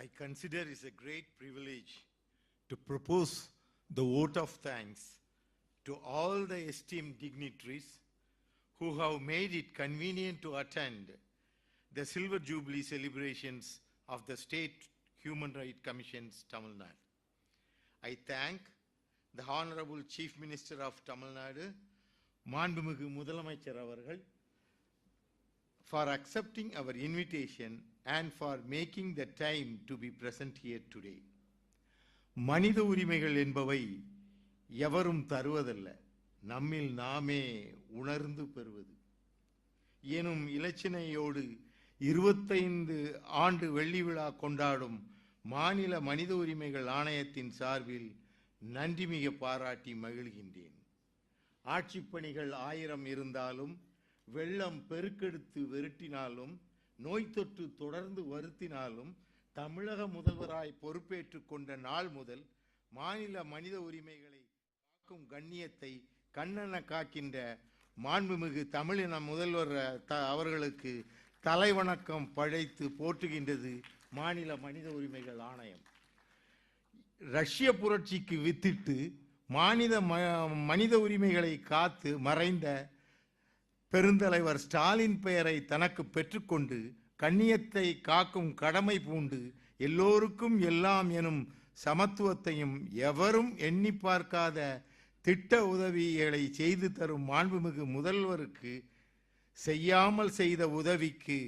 I consider it a great privilege to propose the vote of thanks to all the esteemed dignitaries who have made it convenient to attend the Silver Jubilee celebrations of the State Human Rights Commission's Tamil Nadu. I thank the Honourable Chief Minister of Tamil Nadu, மாண்புமிகு முதலமைச்சர் அவர்கள், for accepting our invitation and for making the time to be present here today. மனித உரிமைகள் என்பவை எவரும் தருவதல்ல, நம்மில் நாமே உணர்ந்து பெறுவது எனும் இலச்சினையோடு 25 ஆண்டு வெள்ளி விழா கொண்டாடும் மாநில மனித உரிமைகள் ஆணையத்தின் சார்பில் நன்றி மிக பாராட்டி மகிழ்கின்றேன். ஆட்சிப் பணிகள் 1000 இருந்தாலும், வெள்ளம் பெருக்கெடுத்து வெருட்டினாலும், நோய் தொற்று தொடர்ந்து வருத்தினாலும், தமிழக முதல்வராய் பொறுப்பேற்றுக் கொண்ட நாள் முதல் மாநில மனித உரிமைகளை காக்கும் கண்ணியத்தை கண்ணென காக்கின்ற மாண்புமிகு தமிழின முதல்வர் அவர்களுக்கு தலைவணக்கம் படைத்து போற்றுகின்றது மாநில மனித உரிமைகள் ஆணையம். ரஷ்ய புரட்சிக்கு வித்திட்டு மனித உரிமைகளை காத்து மறைந்த பெருந்தலைவர் ஸ்டாலின் பெயரை தனக்கு பெற்றுக்கொண்டு கண்ணியத்தை காக்கும் கடமை பூண்டு எல்லோருக்கும் எல்லாம் எனும் சமத்துவத்தையும் எவரும் எண்ணி பார்க்காத திட்ட உதவிகளை செய்து தரும் மாண்புமிகு முதல்வருக்கு செய்யாமல் செய்த உதவிக்கு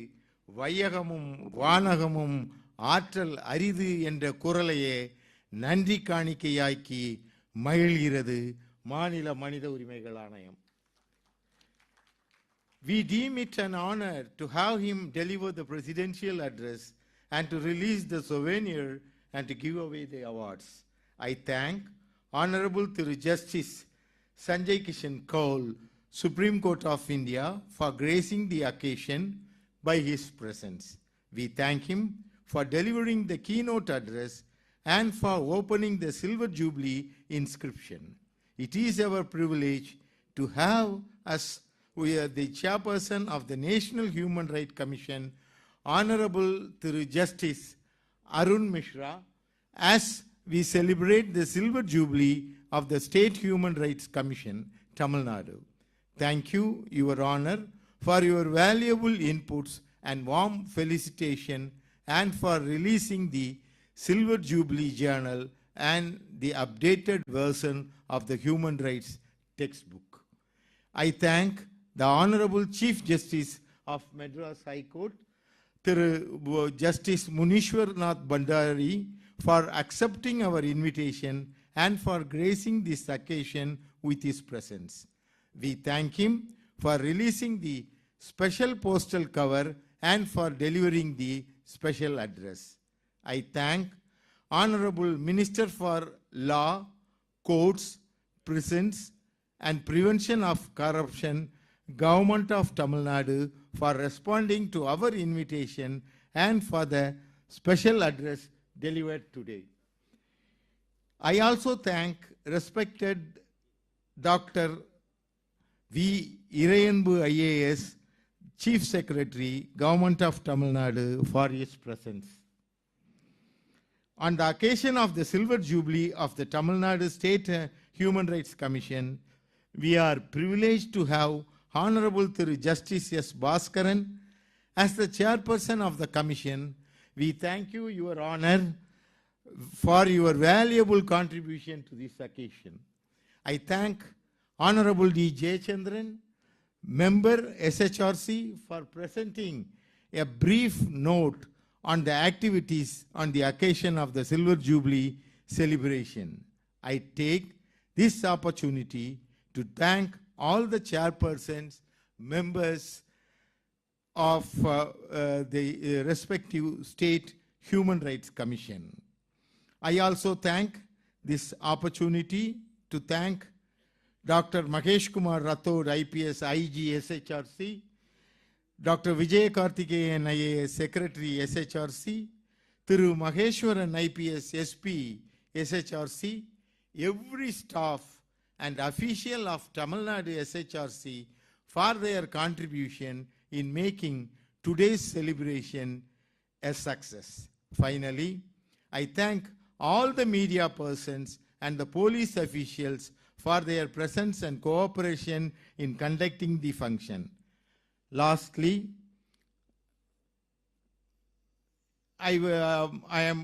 வையகமும் வானகமும் ஆற்றல் அரிது என்ற குரலையே நன்றி காணிக்கையாக்கி மகிழ்கிறது மாநில மனித உரிமைகள் ஆணையம். We deem it an honor to have him deliver the presidential address and to release the souvenir and to give away the awards. I thank Honourable Thiru Justice Sanjay Kishan Kaul, Supreme Court of India, for gracing the occasion by his presence. We thank him for delivering the keynote address and for opening the Silver Jubilee inscription. It is our privilege to have us with the chairperson of the National Human Rights Commission, Honourable Thiru Justice Arun Mishra, as we celebrate the Silver Jubilee of the State Human Rights Commission, Tamil Nadu. Thank you, Your Honour, for your valuable inputs and warm felicitation and for releasing the Silver Jubilee Journal and the updated version of the Human Rights textbook. I thank the Honourable Chief Justice of Madras High Court, Justice Munishwarnath Bandari, for accepting our invitation and for gracing this occasion with his presence. We thank him for releasing the special postal cover and for delivering the special address. I thank Honourable Minister for Law, Courts, Prisons and Prevention of Corruption, Government of Tamil Nadu, for responding to our invitation and for the special address delivered today. I also thank respected Dr. V. Irayanbu IAS, Chief Secretary, Government of Tamil Nadu, for his presence. On the occasion of the Silver Jubilee of the Tamil Nadu State Human Rights Commission, we are privileged to have Honourable Thiru Justice S. Bhaskaran as the chairperson of the commission. We thank you, Your Honour, for your valuable contribution to this occasion. I thank Honourable D. Jayachandran, Member SHRC, for presenting a brief note on the activities on the occasion of the Silver Jubilee celebration. I take this opportunity to thank all the chairpersons, members of the respective State Human Rights Commission. I also thank this opportunity to thank Dr. Mahesh Kumar Rathod, IPS, IG, SHRC, Dr. Vijay Karthikeyan, IAS, Secretary, SHRC, Thiru Maheshwaran, IPS, SP, SHRC, every staff and official of Tamil Nadu SHRC for their contribution in making today's celebration a success. Finally, I thank all the media persons and the police officials for their presence and cooperation in conducting the function. Lastly, I am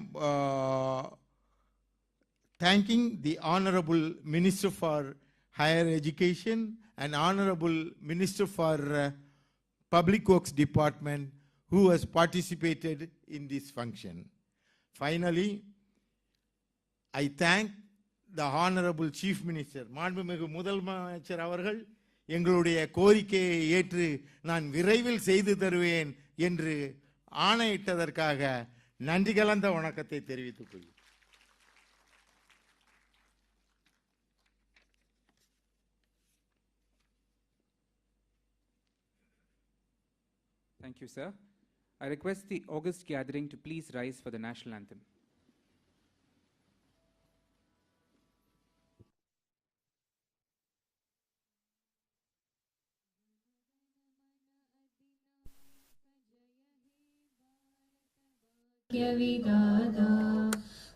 thanking the Honourable Minister for Higher Education and Honourable Minister for Public Works Department who has participated in this function. Finally, I thank the Honourable Chief Minister, மாண்புமிகு முதலமைச்சர் அவர்கள் எங்களுடைய கோரிக்கையை ஏற்று நான் விரைவில் செய்து தருவேன் என்று ஆணையிட்டதற்காக நன்றி கலந்த வணக்கத்தை தெரிவித்துக் கொள்கிறேன். Thank you, sir. I request the August gathering to please rise for the national anthem.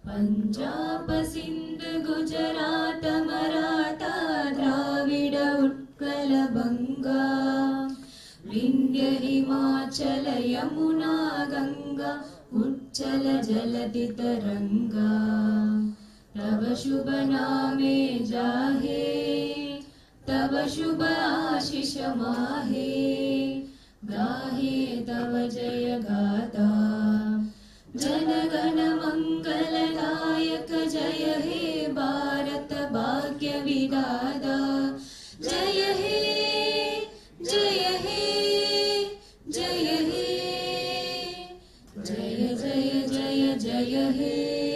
Punjab Sindh Gujarat Maratha Dravid Utkal बंगा विंध्य हिमाचल यमुना गंगा उच्चल जलधि तरंगा तब शुभ नामे जाहे तब शुभ आशीष माहे गाहे तब जय गाथा जनगण मंगलदायक जय हे भारत भाग्य विधाता जय हे जय हे जय हे जय जय जय जय हे